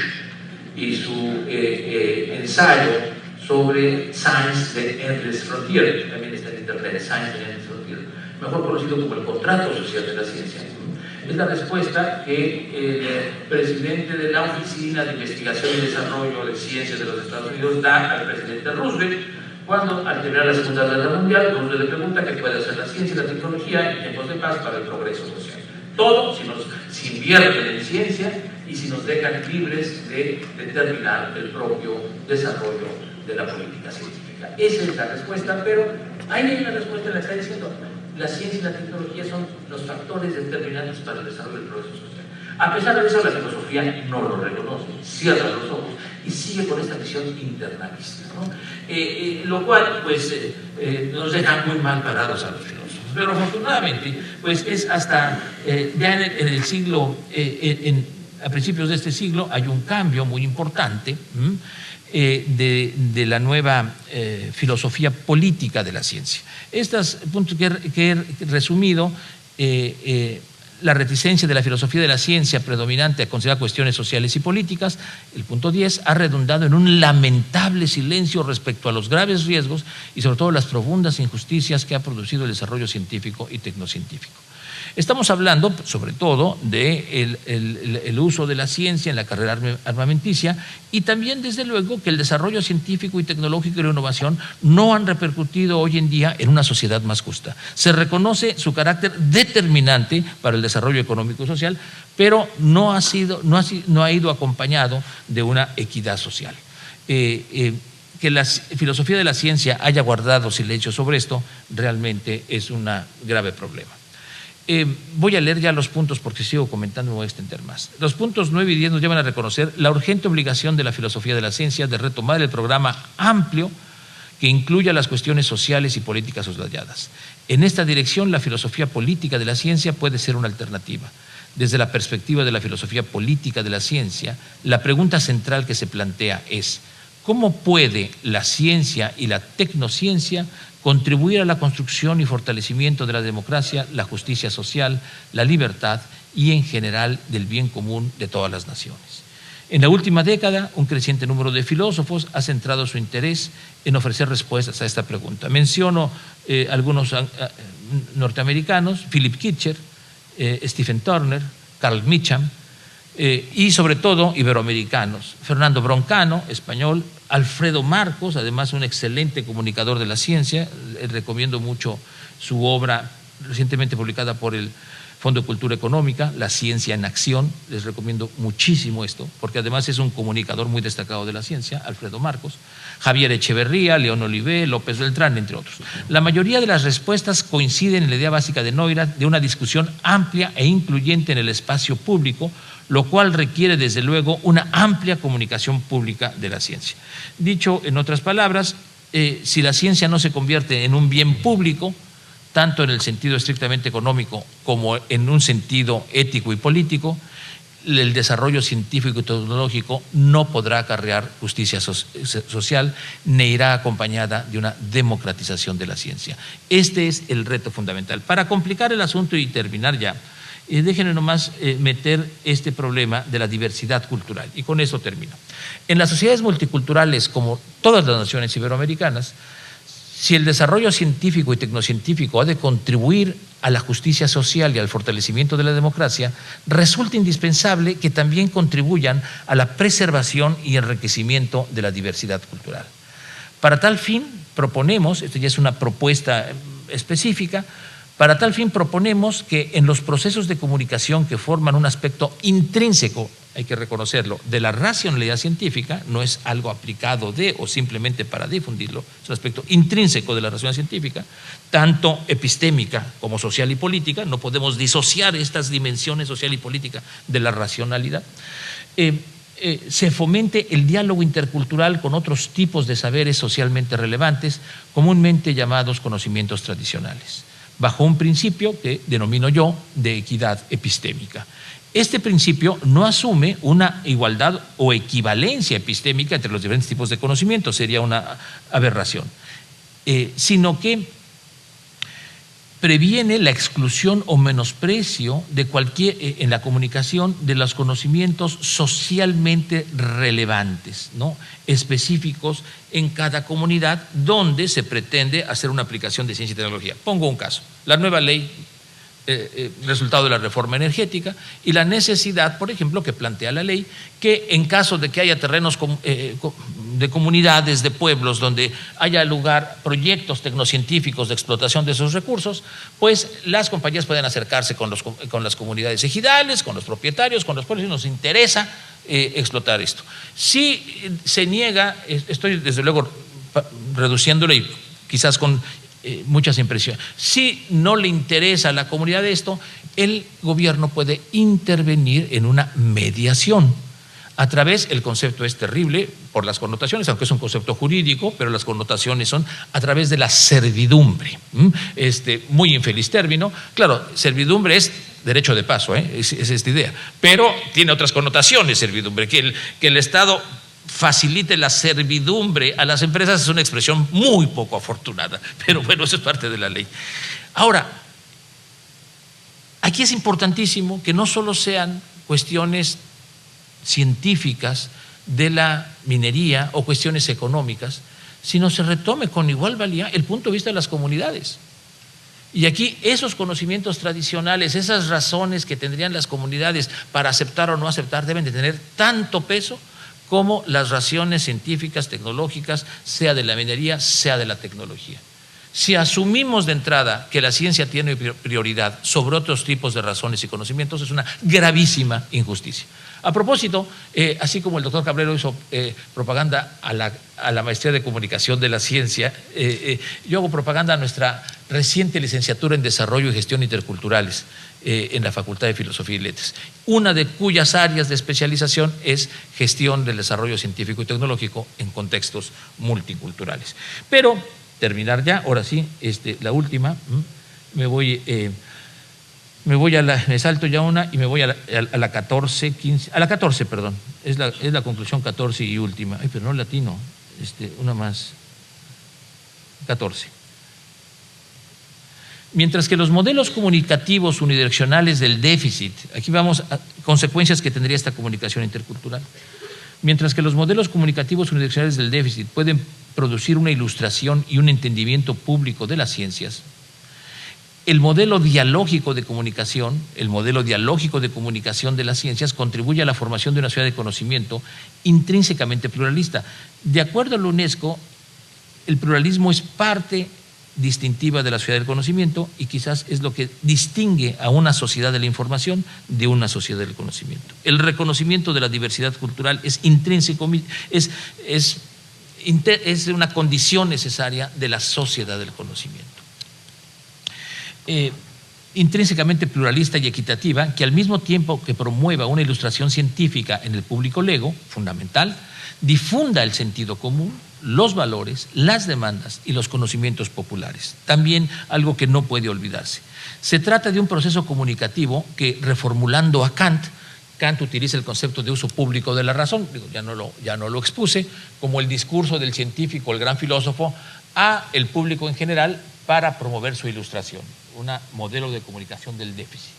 y su ensayo sobre Science the Endless Frontier, que también está en internet, Science the Endless Frontier, mejor conocido como el contrato social de la ciencia. Es la respuesta que el presidente de la Oficina de Investigación y Desarrollo de Ciencias de los Estados Unidos da al presidente Roosevelt cuando, al terminar la Segunda Guerra Mundial, Roosevelt le pregunta qué puede hacer la ciencia y la tecnología en tiempos de paz para el progreso social. Todo si invierten en ciencia y si nos dejan libres de determinar el propio desarrollo de la política científica. Esa es la respuesta, pero ahí hay una respuesta en la que está diciendo: la ciencia y la tecnología son los factores determinantes para el desarrollo del progreso social. A pesar de eso, la filosofía no lo reconoce, cierra los ojos y sigue con esta visión internalista, ¿no? Lo cual pues nos deja muy mal parados a los filósofos. Pero afortunadamente pues es hasta ya en el siglo, a principios de este siglo hay un cambio muy importante de la nueva filosofía política de la ciencia. Estos puntos que he resumido la reticencia de la filosofía de la ciencia predominante a considerar cuestiones sociales y políticas, el punto 10, ha redundado en un lamentable silencio respecto a los graves riesgos y sobre todo las profundas injusticias que ha producido el desarrollo científico y tecnocientífico. Estamos hablando sobre todo de el uso de la ciencia en la carrera armamenticia y también desde luego que el desarrollo científico y tecnológico y la innovación no han repercutido hoy en día en una sociedad más justa. Se reconoce su carácter determinante para el desarrollo económico y social, pero no ha ido acompañado de una equidad social. Que la filosofía de la ciencia haya guardado silencio sobre esto realmente es un grave problema. Voy a leer ya los puntos porque si sigo comentando me voy a extender más. Los puntos 9 y 10 nos llevan a reconocer la urgente obligación de la filosofía de la ciencia de retomar el programa amplio que incluya las cuestiones sociales y políticas soslayadas. En esta dirección, la filosofía política de la ciencia puede ser una alternativa. Desde la perspectiva de la filosofía política de la ciencia, la pregunta central que se plantea es: ¿cómo puede la ciencia y la tecnociencia contribuir a la construcción y fortalecimiento de la democracia, la justicia social, la libertad y en general del bien común de todas las naciones? En la última década, un creciente número de filósofos ha centrado su interés en ofrecer respuestas a esta pregunta. Menciono algunos norteamericanos: Philip Kitcher, Stephen Turner, Carl Meacham, y sobre todo iberoamericanos: Fernando Broncano, español; Alfredo Marcos, además un excelente comunicador de la ciencia. Recomiendo mucho su obra recientemente publicada por el Fondo de Cultura Económica, La Ciencia en Acción. Les recomiendo muchísimo esto, porque además es un comunicador muy destacado de la ciencia, Alfredo Marcos. Javier Echeverría, León Olivé, López Beltrán, entre otros. La mayoría de las respuestas coinciden en la idea básica de Neurath de una discusión amplia e incluyente en el espacio público, lo cual requiere desde luego una amplia comunicación pública de la ciencia. Dicho en otras palabras, si la ciencia no se convierte en un bien público, tanto en el sentido estrictamente económico como en un sentido ético y político, el desarrollo científico y tecnológico no podrá acarrear justicia social ni irá acompañada de una democratización de la ciencia. Este es el reto fundamental. Para complicar el asunto y terminar ya, déjenme nomás meter este problema de la diversidad cultural, y con eso termino. En las sociedades multiculturales, como todas las naciones iberoamericanas, si el desarrollo científico y tecnocientífico ha de contribuir a la justicia social y al fortalecimiento de la democracia, resulta indispensable que también contribuyan a la preservación y enriquecimiento de la diversidad cultural. Para tal fin proponemos, esto ya es una propuesta específica, para tal fin proponemos que en los procesos de comunicación que forman un aspecto intrínseco, hay que reconocerlo, de la racionalidad científica, no es algo aplicado de o simplemente para difundirlo, es un aspecto intrínseco de la racionalidad científica, tanto epistémica como social y política. No podemos disociar estas dimensiones social y política de la racionalidad. Se fomente el diálogo intercultural con otros tipos de saberes socialmente relevantes, comúnmente llamados conocimientos tradicionales, bajo un principio que denomino yo de equidad epistémica. Este principio no asume una igualdad o equivalencia epistémica entre los diferentes tipos de conocimiento, sería una aberración, sino que previene la exclusión o menosprecio de en la comunicación de los conocimientos socialmente relevantes, ¿no?, específicos en cada comunidad donde se pretende hacer una aplicación de ciencia y tecnología. Pongo un caso: la nueva ley, resultado de la reforma energética, y la necesidad, por ejemplo, que plantea la ley, que en caso de que haya terrenos de comunidades, de pueblos, donde haya lugar proyectos tecnocientíficos de explotación de esos recursos, pues las compañías pueden acercarse con las comunidades ejidales, con los propietarios, con los pueblos, y nos interesa explotar esto. Si se niega, estoy desde luego reduciéndolo y quizás con muchas impresiones, si no le interesa a la comunidad esto, el gobierno puede intervenir en una mediación a través, el concepto es terrible por las connotaciones, aunque es un concepto jurídico, pero las connotaciones son a través de la servidumbre. Muy infeliz término. Claro, servidumbre es derecho de paso, es esta idea, pero tiene otras connotaciones servidumbre. Que el Estado facilite la servidumbre a las empresas es una expresión muy poco afortunada, pero bueno, eso es parte de la ley. Ahora, aquí es importantísimo que no solo sean cuestiones científicas de la minería o cuestiones económicas, sino se retome con igual valía el punto de vista de las comunidades. Y aquí esos conocimientos tradicionales, esas razones que tendrían las comunidades para aceptar o no aceptar, deben de tener tanto peso como las razones científicas, tecnológicas, sea de la minería, sea de la tecnología. Si asumimos de entrada que la ciencia tiene prioridad sobre otros tipos de razones y conocimientos, es una gravísima injusticia. A propósito, así como el doctor Cabrero hizo propaganda a la maestría de comunicación de la ciencia, yo hago propaganda a nuestra reciente licenciatura en Desarrollo y Gestión Interculturales en la Facultad de Filosofía y Letras, una de cuyas áreas de especialización es gestión del desarrollo científico y tecnológico en contextos multiculturales. Pero terminar ya, ahora sí, la última, me salto ya una y me voy a la 14, 15, a la 14, perdón, es la conclusión 14 y última. Ay, pero no latino, una más, 14. Mientras que los modelos comunicativos unidireccionales del déficit, aquí vamos a consecuencias que tendría esta comunicación intercultural, mientras que los modelos comunicativos unidireccionales del déficit pueden producir una ilustración y un entendimiento público de las ciencias, el modelo dialógico de comunicación de las ciencias contribuye a la formación de una sociedad de conocimiento intrínsecamente pluralista. De acuerdo a la UNESCO, el pluralismo es parte distintiva de la sociedad del conocimiento y quizás es lo que distingue a una sociedad de la información de una sociedad del conocimiento. El reconocimiento de la diversidad cultural es intrínseco, es una condición necesaria de la sociedad del conocimiento. Intrínsecamente pluralista y equitativa, que al mismo tiempo que promueva una ilustración científica en el público lego, fundamental, difunda el sentido común, los valores, las demandas y los conocimientos populares. También algo que no puede olvidarse. Se trata de un proceso comunicativo que, reformulando a Kant utiliza el concepto de uso público de la razón, ya no lo expuse, como el discurso del científico, el gran filósofo, a el público en general para promover su ilustración, un modelo de comunicación del déficit.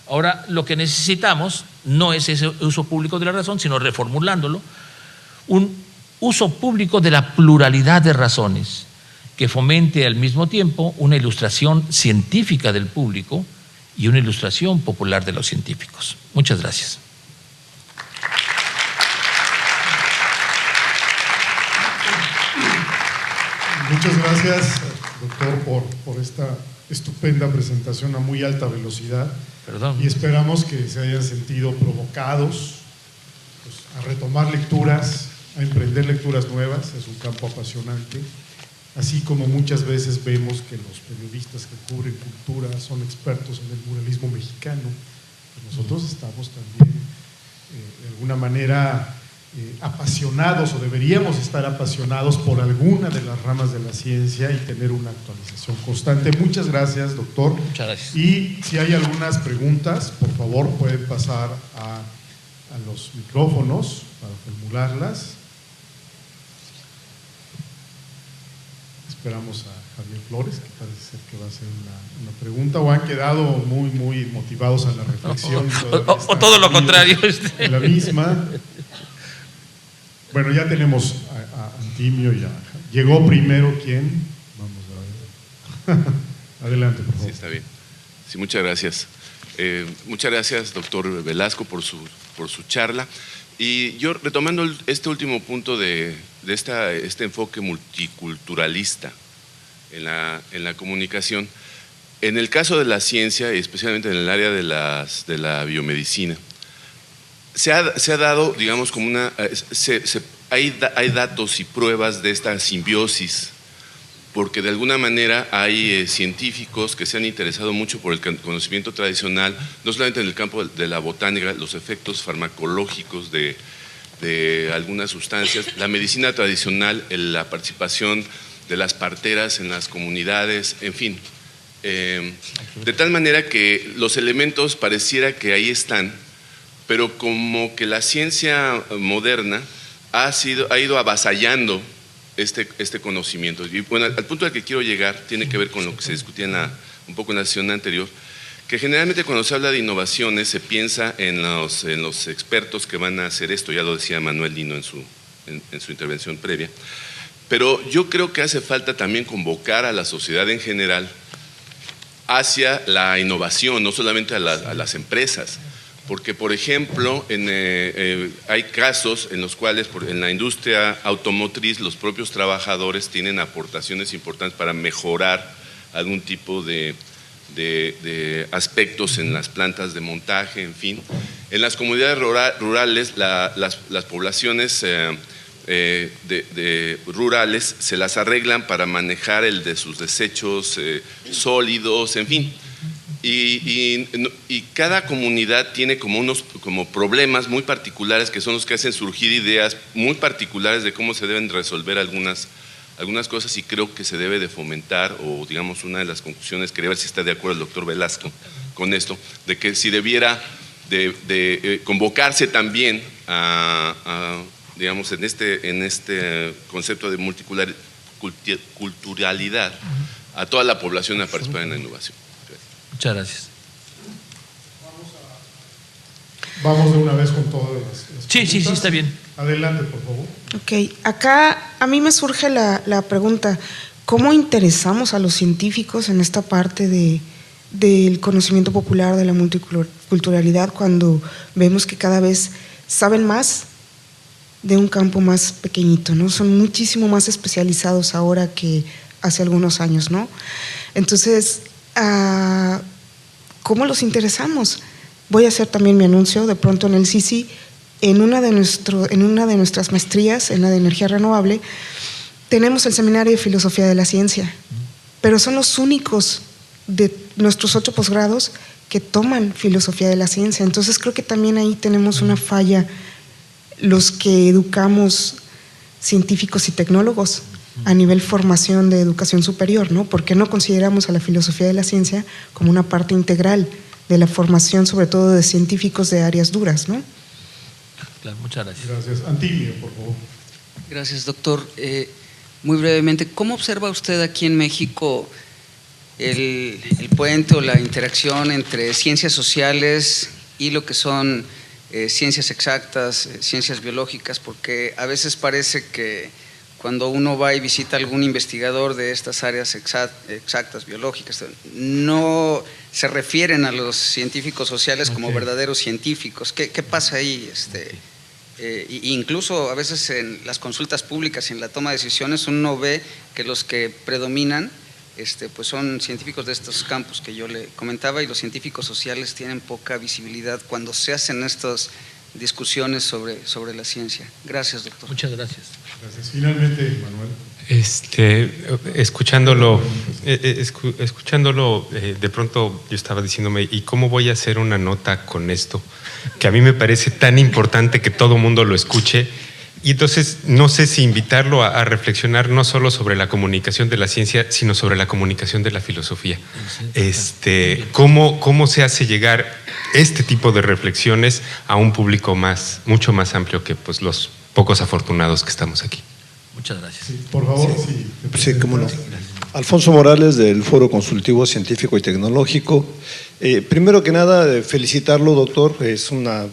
Ahora, lo que necesitamos no es ese uso público de la razón, sino reformulándolo, un uso público de la pluralidad de razones que fomente al mismo tiempo una ilustración científica del público y una ilustración popular de los científicos. Muchas gracias. Muchas gracias, doctor, por esta estupenda presentación a muy alta velocidad. Perdón. Y esperamos que se hayan sentido provocados a retomar lecturas, a emprender lecturas nuevas. Es un campo apasionante, así como muchas veces vemos que los periodistas que cubren cultura son expertos en el muralismo mexicano. Nosotros estamos también de alguna manera apasionados, o deberíamos estar apasionados por alguna de las ramas de la ciencia y tener una actualización constante. Muchas gracias, doctor. Muchas gracias. Y si hay algunas preguntas, por favor, pueden pasar a los micrófonos para formularlas. Esperamos a Javier Flores, que parece ser que va a hacer una pregunta, o han quedado muy motivados a la reflexión. O todo lo contrario. La misma. Bueno, ya tenemos a Antimio y llegó primero ¿quién? Vamos a ver. Adelante, por favor. Sí, está bien. Sí, muchas gracias. Muchas gracias, doctor Velasco, por su charla. Y yo, retomando este último punto de este enfoque multiculturalista en la comunicación, en el caso de la ciencia, y especialmente en el área de la biomedicina, se ha dado, digamos, como hay datos y pruebas de esta simbiosis, porque de alguna manera hay científicos que se han interesado mucho por el conocimiento tradicional, no solamente en el campo de la botánica, los efectos farmacológicos de algunas sustancias, la medicina tradicional, la participación de las parteras en las comunidades, en fin. De tal manera que los elementos pareciera que ahí están, pero como que la ciencia moderna ha ido avasallando este conocimiento. Y bueno, al punto al que quiero llegar tiene que ver con lo que se discutía un poco en la sesión anterior, que generalmente cuando se habla de innovaciones se piensa en los expertos que van a hacer esto, ya lo decía Manuel Lino en su intervención previa, pero yo creo que hace falta también convocar a la sociedad en general hacia la innovación, no solamente a las empresas, porque por ejemplo hay casos en los cuales en la industria automotriz los propios trabajadores tienen aportaciones importantes para mejorar algún tipo de aspectos en las plantas de montaje, en fin. En las comunidades rurales, las poblaciones rurales se las arreglan para manejar el de sus desechos sólidos, en fin. Y cada comunidad tiene como problemas muy particulares que son los que hacen surgir ideas muy particulares de cómo se deben resolver algunas cosas, y creo que se debe de fomentar, o digamos una de las conclusiones, quería ver si está de acuerdo el doctor Velasco con esto, de que si debiera de convocarse también digamos en este concepto de multiculturalidad a toda la población a participar en la innovación. Muchas gracias. Vamos de una vez con todas las Sí, está bien. Adelante, por favor. Ok, acá a mí me surge la pregunta, ¿cómo interesamos a los científicos en esta parte del conocimiento popular, de la multiculturalidad, cuando vemos que cada vez saben más de un campo más pequeñito, ¿no? Son muchísimo más especializados ahora que hace algunos años, ¿no? Entonces, ¿cómo los interesamos? Voy a hacer también mi anuncio de pronto en el CICI. En una de nuestras maestrías, en la de energía renovable, tenemos el seminario de filosofía de la ciencia, pero son los únicos de nuestros 8 posgrados que toman filosofía de la ciencia. Entonces creo que también ahí tenemos una falla los que educamos científicos y tecnólogos a nivel formación de educación superior, ¿no? Porque no consideramos a la filosofía de la ciencia como una parte integral de la formación, sobre todo de científicos de áreas duras, ¿no? Claro, muchas gracias. Gracias. Antilio, por favor. Gracias, doctor. Muy brevemente, ¿cómo observa usted aquí en México el puente o la interacción entre ciencias sociales y lo que son ciencias exactas, ciencias biológicas? Porque a veces parece que cuando uno va y visita a algún investigador de estas áreas exactas, biológicas, no se refieren a los científicos sociales como verdaderos científicos. ¿Qué pasa ahí? Incluso a veces en las consultas públicas y en la toma de decisiones uno ve que los que predominan pues son científicos de estos campos que yo le comentaba, y los científicos sociales tienen poca visibilidad cuando se hacen estas discusiones sobre la ciencia. Gracias, doctor. Muchas gracias. Gracias. Finalmente, Manuel. Escuchándolo, de pronto yo estaba diciéndome, ¿y cómo voy a hacer una nota con esto? Que a mí me parece tan importante que todo mundo lo escuche. Y entonces no sé si invitarlo a reflexionar no solo sobre la comunicación de la ciencia, sino sobre la comunicación de la filosofía. ¿Cómo se hace llegar este tipo de reflexiones a un público mucho más amplio que pues los pocos afortunados que estamos aquí? Muchas gracias. Sí, por favor, sí, cómo no. Alfonso Morales, del Foro Consultivo Científico y Tecnológico. Primero que nada, felicitarlo, doctor. Es una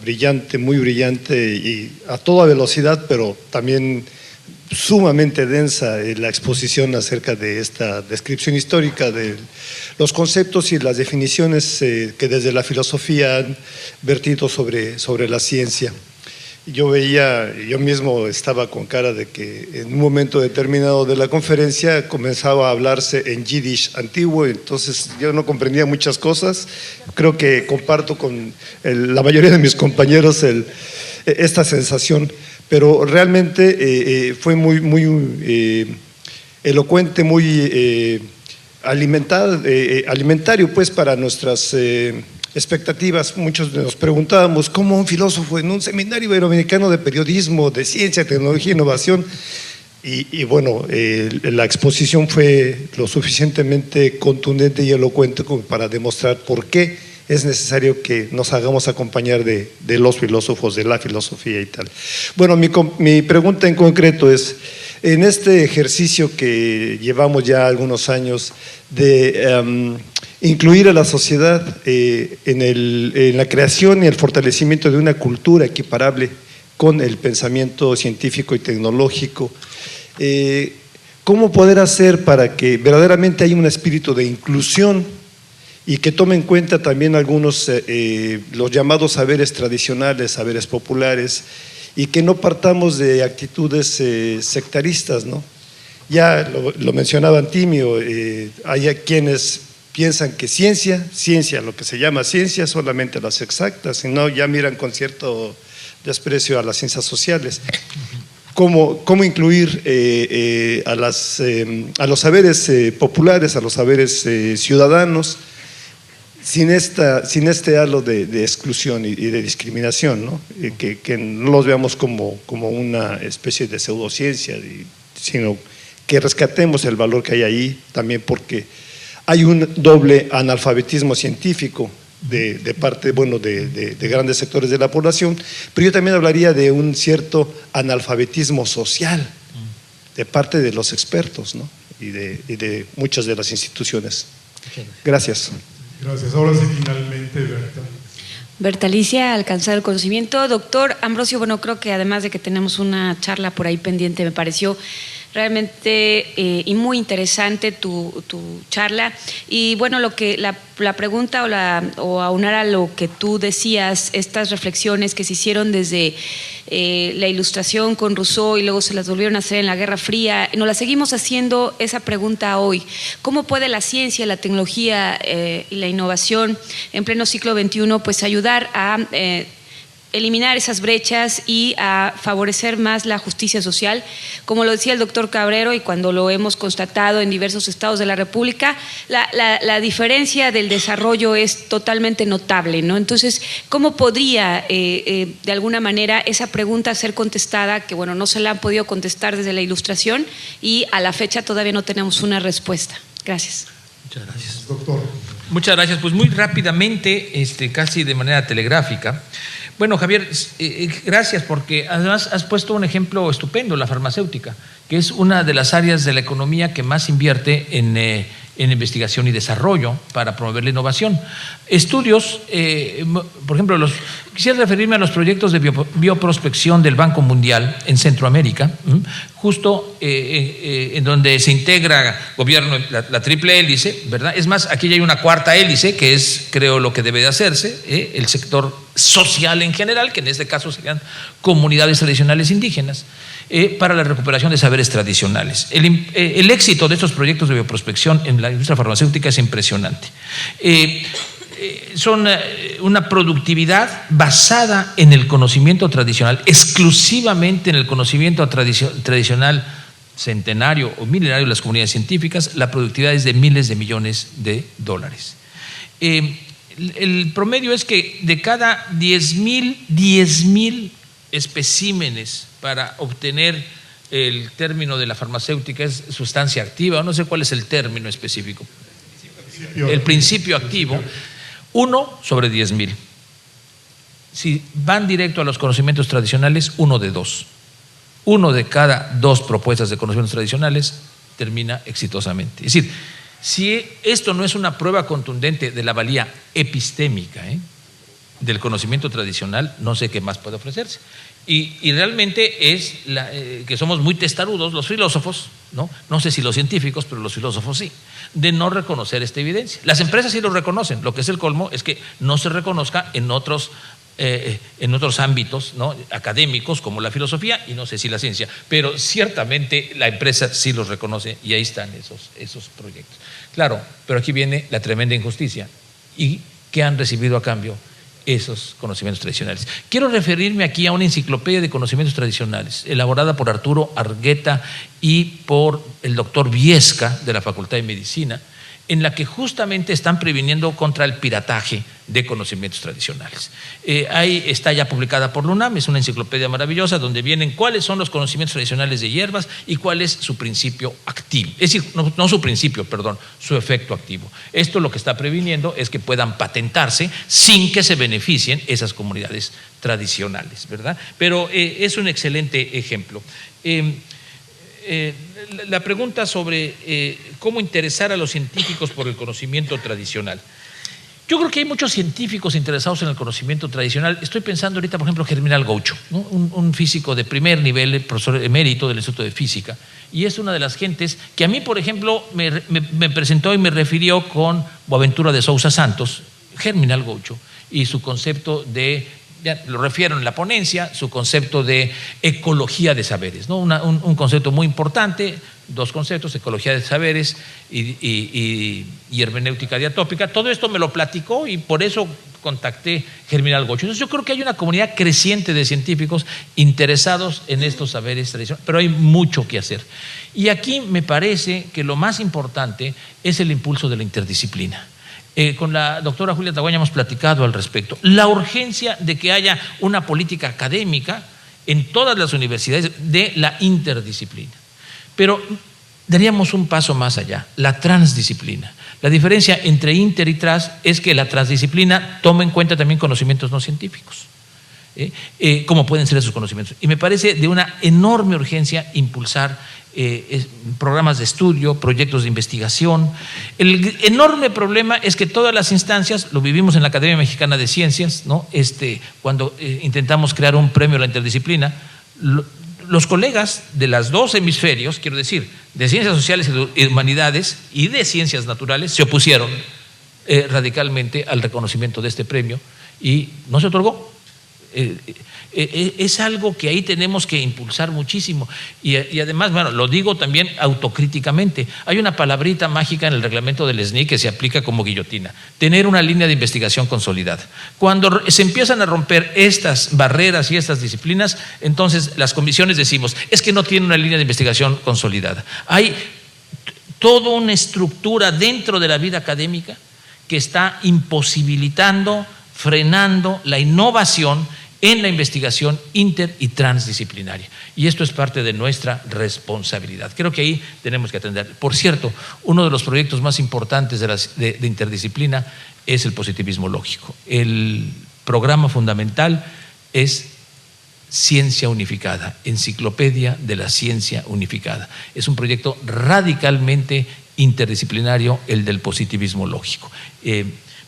muy brillante y a toda velocidad, pero también sumamente densa la exposición acerca de esta descripción histórica de los conceptos y las definiciones que desde la filosofía han vertido sobre la ciencia. Yo mismo estaba con cara de que en un momento determinado de la conferencia comenzaba a hablarse en yiddish antiguo, entonces yo no comprendía muchas cosas. Creo que comparto con la mayoría de mis compañeros esta sensación, pero realmente fue muy elocuente, muy alimentario pues para nuestras expectativas. Muchos nos preguntábamos cómo un filósofo en un seminario iberoamericano de periodismo, de ciencia, tecnología e innovación, y bueno, la exposición fue lo suficientemente contundente y elocuente como para demostrar por qué es necesario que nos hagamos acompañar de los filósofos, de la filosofía y tal. Bueno, mi pregunta en concreto es, en este ejercicio que llevamos ya algunos años de incluir a la sociedad en la creación y el fortalecimiento de una cultura equiparable con el pensamiento científico y tecnológico, ¿cómo poder hacer para que verdaderamente haya un espíritu de inclusión y que tome en cuenta también algunos, los llamados saberes tradicionales, saberes populares, y que no partamos de actitudes sectaristas, ¿no? Ya lo mencionaba Antimio, hay quienes piensan que ciencia, lo que se llama ciencia, solamente las exactas, sino ya miran con cierto desprecio a las ciencias sociales. ¿Cómo incluir a los saberes populares, a los saberes ciudadanos, sin este halo de exclusión y de discriminación, ¿no? Que no los veamos como una especie de pseudociencia, sino que rescatemos el valor que hay ahí, también porque hay un doble analfabetismo científico de parte, bueno, de grandes sectores de la población, pero yo también hablaría de un cierto analfabetismo social de parte de los expertos, ¿no? y de muchas de las instituciones. Gracias. Gracias. Ahora sí, finalmente, Berta. Berta Alicia, alcanzar el conocimiento. Doctor Ambrosio, bueno, creo que además de que tenemos una charla por ahí pendiente, me pareció realmente y muy interesante tu charla. Y bueno, la pregunta o aunar a lo que tú decías, estas reflexiones que se hicieron desde la Ilustración con Rousseau y luego se las volvieron a hacer en la Guerra Fría, nos la seguimos haciendo esa pregunta hoy. ¿Cómo puede la ciencia, la tecnología y la innovación en pleno siglo XXI pues ayudar a eliminar esas brechas y a favorecer más la justicia social? Como lo decía el doctor Cabrero, y cuando lo hemos constatado en diversos estados de la República, la diferencia del desarrollo es totalmente notable, ¿no? Entonces, ¿cómo podría de alguna manera esa pregunta ser contestada, que bueno, no se la han podido contestar desde la Ilustración y a la fecha todavía no tenemos una respuesta? Gracias. Muchas gracias. Doctor. Muchas gracias. Pues muy rápidamente, casi de manera telegráfica. Bueno, Javier, gracias, porque además has puesto un ejemplo estupendo, la farmacéutica, que es una de las áreas de la economía que más invierte en investigación y desarrollo para promover la innovación. Estudios, por ejemplo, quisiera referirme a los proyectos de bioprospección del Banco Mundial en Centroamérica, justo en donde se integra gobierno, la triple hélice, ¿verdad? Es más, aquí ya hay una cuarta hélice, que es, creo, lo que debe de hacerse, el sector social en general, que en este caso serían comunidades tradicionales indígenas, para la recuperación de saberes tradicionales. El éxito de estos proyectos de bioprospección en la industria farmacéutica es impresionante. Son una productividad basada en el conocimiento tradicional, exclusivamente en el conocimiento tradicional centenario o milenario de las comunidades científicas. La productividad es de miles de millones de dólares. El promedio es que de cada 10,000 especímenes para obtener el término de la farmacéutica, es sustancia activa, no sé cuál es el término específico, el principio activo, 1 sobre 10,000. Si van directo a los conocimientos tradicionales, 1 de 2. 1 de cada 2 propuestas de conocimientos tradicionales termina exitosamente. Es decir, si esto no es una prueba contundente de la valía epistémica del conocimiento tradicional, no sé qué más puede ofrecerse. Y realmente es que somos muy testarudos los filósofos, no sé si los científicos, pero los filósofos sí, de no reconocer esta evidencia. Las empresas sí lo reconocen, lo que es el colmo es que no se reconozca en otros ámbitos, ¿no?, académicos como la filosofía y no sé si la ciencia, pero ciertamente la empresa sí los reconoce y ahí están esos proyectos. Claro, pero aquí viene la tremenda injusticia. ¿Y qué han recibido a cambio esos conocimientos tradicionales? Quiero referirme aquí a una enciclopedia de conocimientos tradicionales elaborada por Arturo Argueta y por el doctor Viesca de la Facultad de Medicina, en la que justamente están previniendo contra el pirataje de conocimientos tradicionales. Ahí está ya publicada por la UNAM, es una enciclopedia maravillosa donde vienen cuáles son los conocimientos tradicionales de hierbas y cuál es su principio activo. Es decir, no su principio, perdón, su efecto activo. Esto lo que está previniendo es que puedan patentarse sin que se beneficien esas comunidades tradicionales, ¿verdad? Pero es un excelente ejemplo. la pregunta sobre cómo interesar a los científicos por el conocimiento tradicional. Yo creo que hay muchos científicos interesados en el conocimiento tradicional. Estoy pensando ahorita, por ejemplo, Germinal Goucho, ¿no? un físico de primer nivel, profesor emérito del Instituto de Física, y es una de las gentes que a mí, por ejemplo, me presentó y me refirió con Boaventura de Sousa Santos, Germinal Goucho, y su concepto de, ya lo refiero en la ponencia, su concepto de ecología de saberes, ¿no? Un concepto muy importante, dos conceptos, ecología de saberes y hermenéutica diatópica. Todo esto me lo platicó y por eso contacté Germinal Goucho. Entonces yo creo que hay una comunidad creciente de científicos interesados en estos saberes tradicionales, pero hay mucho que hacer. Y aquí me parece que lo más importante es el impulso de la interdisciplina. Con la doctora Julia Taguaña hemos platicado al respecto. La urgencia de que haya una política académica en todas las universidades de la interdisciplina. Pero daríamos un paso más allá, la transdisciplina. La diferencia entre inter y trans es que la transdisciplina toma en cuenta también conocimientos no científicos, como pueden ser esos conocimientos. Y me parece de una enorme urgencia impulsar programas de estudio, proyectos de investigación. El enorme problema es que todas las instancias, lo vivimos en la Academia Mexicana de Ciencias, ¿no? Cuando intentamos crear un premio a la interdisciplina, los colegas de los dos hemisferios, quiero decir, de ciencias sociales y humanidades y de ciencias naturales, se opusieron radicalmente al reconocimiento de este premio y no se otorgó. Es algo que ahí tenemos que impulsar muchísimo y además, bueno, lo digo también autocríticamente, hay una palabrita mágica en el reglamento del SNI que se aplica como guillotina: tener una línea de investigación consolidada. Cuando se empiezan a romper estas barreras y estas disciplinas, entonces las comisiones decimos, es que no tiene una línea de investigación consolidada. Hay toda una estructura dentro de la vida académica que está imposibilitando, frenando la innovación en la investigación inter y transdisciplinaria. Y esto es parte de nuestra responsabilidad. Creo que ahí tenemos que atender. Por cierto, uno de los proyectos más importantes de interdisciplina es el positivismo lógico. El programa fundamental es Ciencia Unificada, Enciclopedia de la Ciencia Unificada. Es un proyecto radicalmente interdisciplinario, el del positivismo lógico.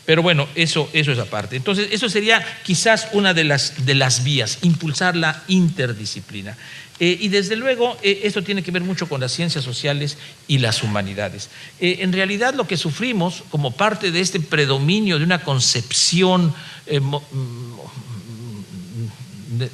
Pero bueno, eso es aparte. Entonces, eso sería quizás una de las vías, impulsar la interdisciplina. Y desde luego, esto tiene que ver mucho con las ciencias sociales y las humanidades. En realidad, lo que sufrimos como parte de este predominio de una concepción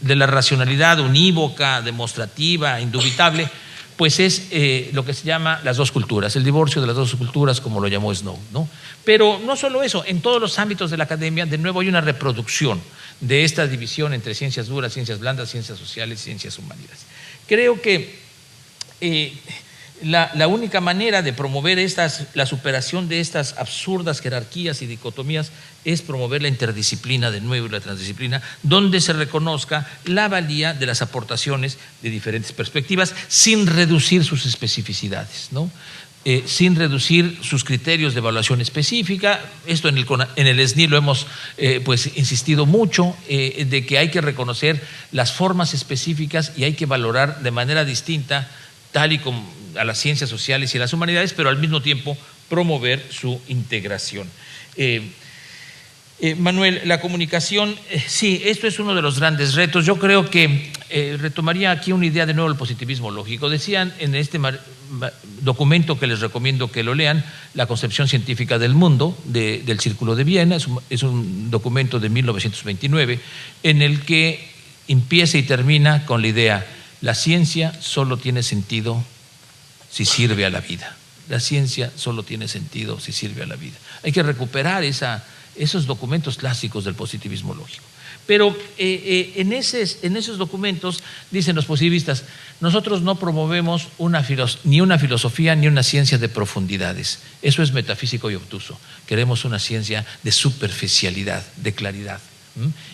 de la racionalidad unívoca, demostrativa, indubitable, pues es lo que se llama las dos culturas, el divorcio de las dos culturas, como lo llamó Snow, ¿no? Pero no solo eso, en todos los ámbitos de la academia, de nuevo hay una reproducción de esta división entre ciencias duras, ciencias blandas, ciencias sociales y ciencias humanidades. Creo que la única manera de promover la superación de estas absurdas jerarquías y dicotomías es promover la interdisciplina de nuevo y la transdisciplina, donde se reconozca la valía de las aportaciones de diferentes perspectivas sin reducir sus especificidades, ¿no? Sin reducir sus criterios de evaluación específica. Esto en el SNI lo hemos pues insistido mucho, de que hay que reconocer las formas específicas y hay que valorar de manera distinta, tal y como a las ciencias sociales y a las humanidades, pero al mismo tiempo promover su integración. Manuel, la comunicación, sí, esto es uno de los grandes retos. Yo creo que retomaría aquí una idea de nuevo del positivismo lógico. Decían en este documento que les recomiendo que lo lean, La concepción científica del mundo, del Círculo de Viena, es un documento de 1929, en el que empieza y termina con la idea: la ciencia solo tiene sentido si sirve a la vida. La ciencia solo tiene sentido si sirve a la vida. Hay que recuperar esos documentos clásicos del positivismo lógico. Pero en esos documentos, dicen los positivistas, nosotros no promovemos ni una filosofía ni una ciencia de profundidades. Eso es metafísico y obtuso. Queremos una ciencia de superficialidad, de claridad.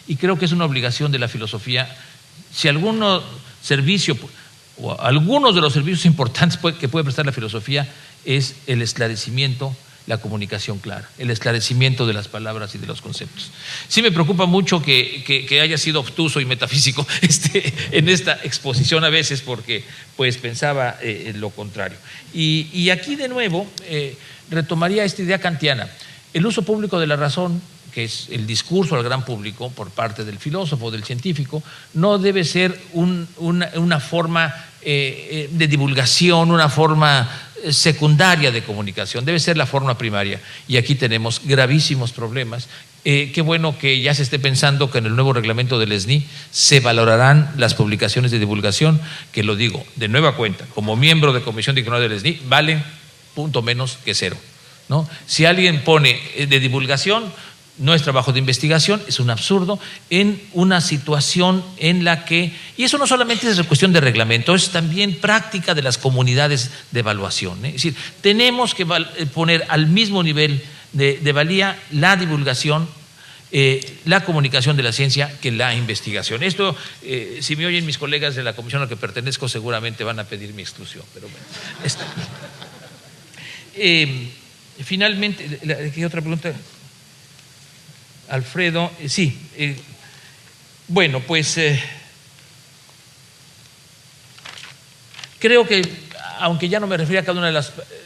Y creo que es una obligación de la filosofía. Si algunos de los servicios importantes que puede prestar la filosofía es el esclarecimiento la comunicación clara, el esclarecimiento de las palabras y de los conceptos. Sí me preocupa mucho que haya sido obtuso y metafísico en esta exposición a veces, porque pues pensaba lo contrario. Y aquí de nuevo retomaría esta idea kantiana. El uso público de la razón, que es el discurso al gran público por parte del filósofo, del científico, no debe ser una forma de divulgación, una forma secundaria de comunicación, debe ser la forma primaria. Y aquí tenemos gravísimos problemas. Qué bueno que ya se esté pensando que en el nuevo reglamento del SNI se valorarán las publicaciones de divulgación, que lo digo de nueva cuenta, como miembro de Comisión de Diccionario del SNI, valen punto menos que cero, ¿no? Si alguien pone de divulgación, no es trabajo de investigación, es un absurdo en una situación en la que, y eso no solamente es cuestión de reglamento, es también práctica de las comunidades de evaluación, ¿eh? Es decir, tenemos que poner al mismo nivel de valía la divulgación, la comunicación de la ciencia que la investigación. Esto, si me oyen mis colegas de la comisión a la que pertenezco, seguramente van a pedir mi exclusión, pero bueno. Finalmente, ¿qué otra pregunta? Alfredo, sí. Bueno, pues creo que, aunque ya no me refiero a cada una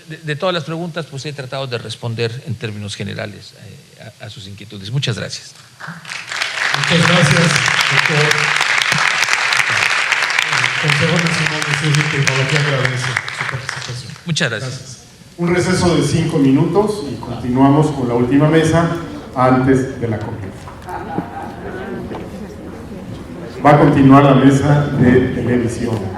de todas las preguntas, pues he tratado de responder en términos generales a sus inquietudes. Muchas gracias. Muchas gracias, doctor. El Consejo Nacional de Ciencia y Tecnología agradece su participación. Muchas gracias. Un receso de 5 minutos y continuamos con la última mesa antes de la comida. Va a continuar la mesa de televisión.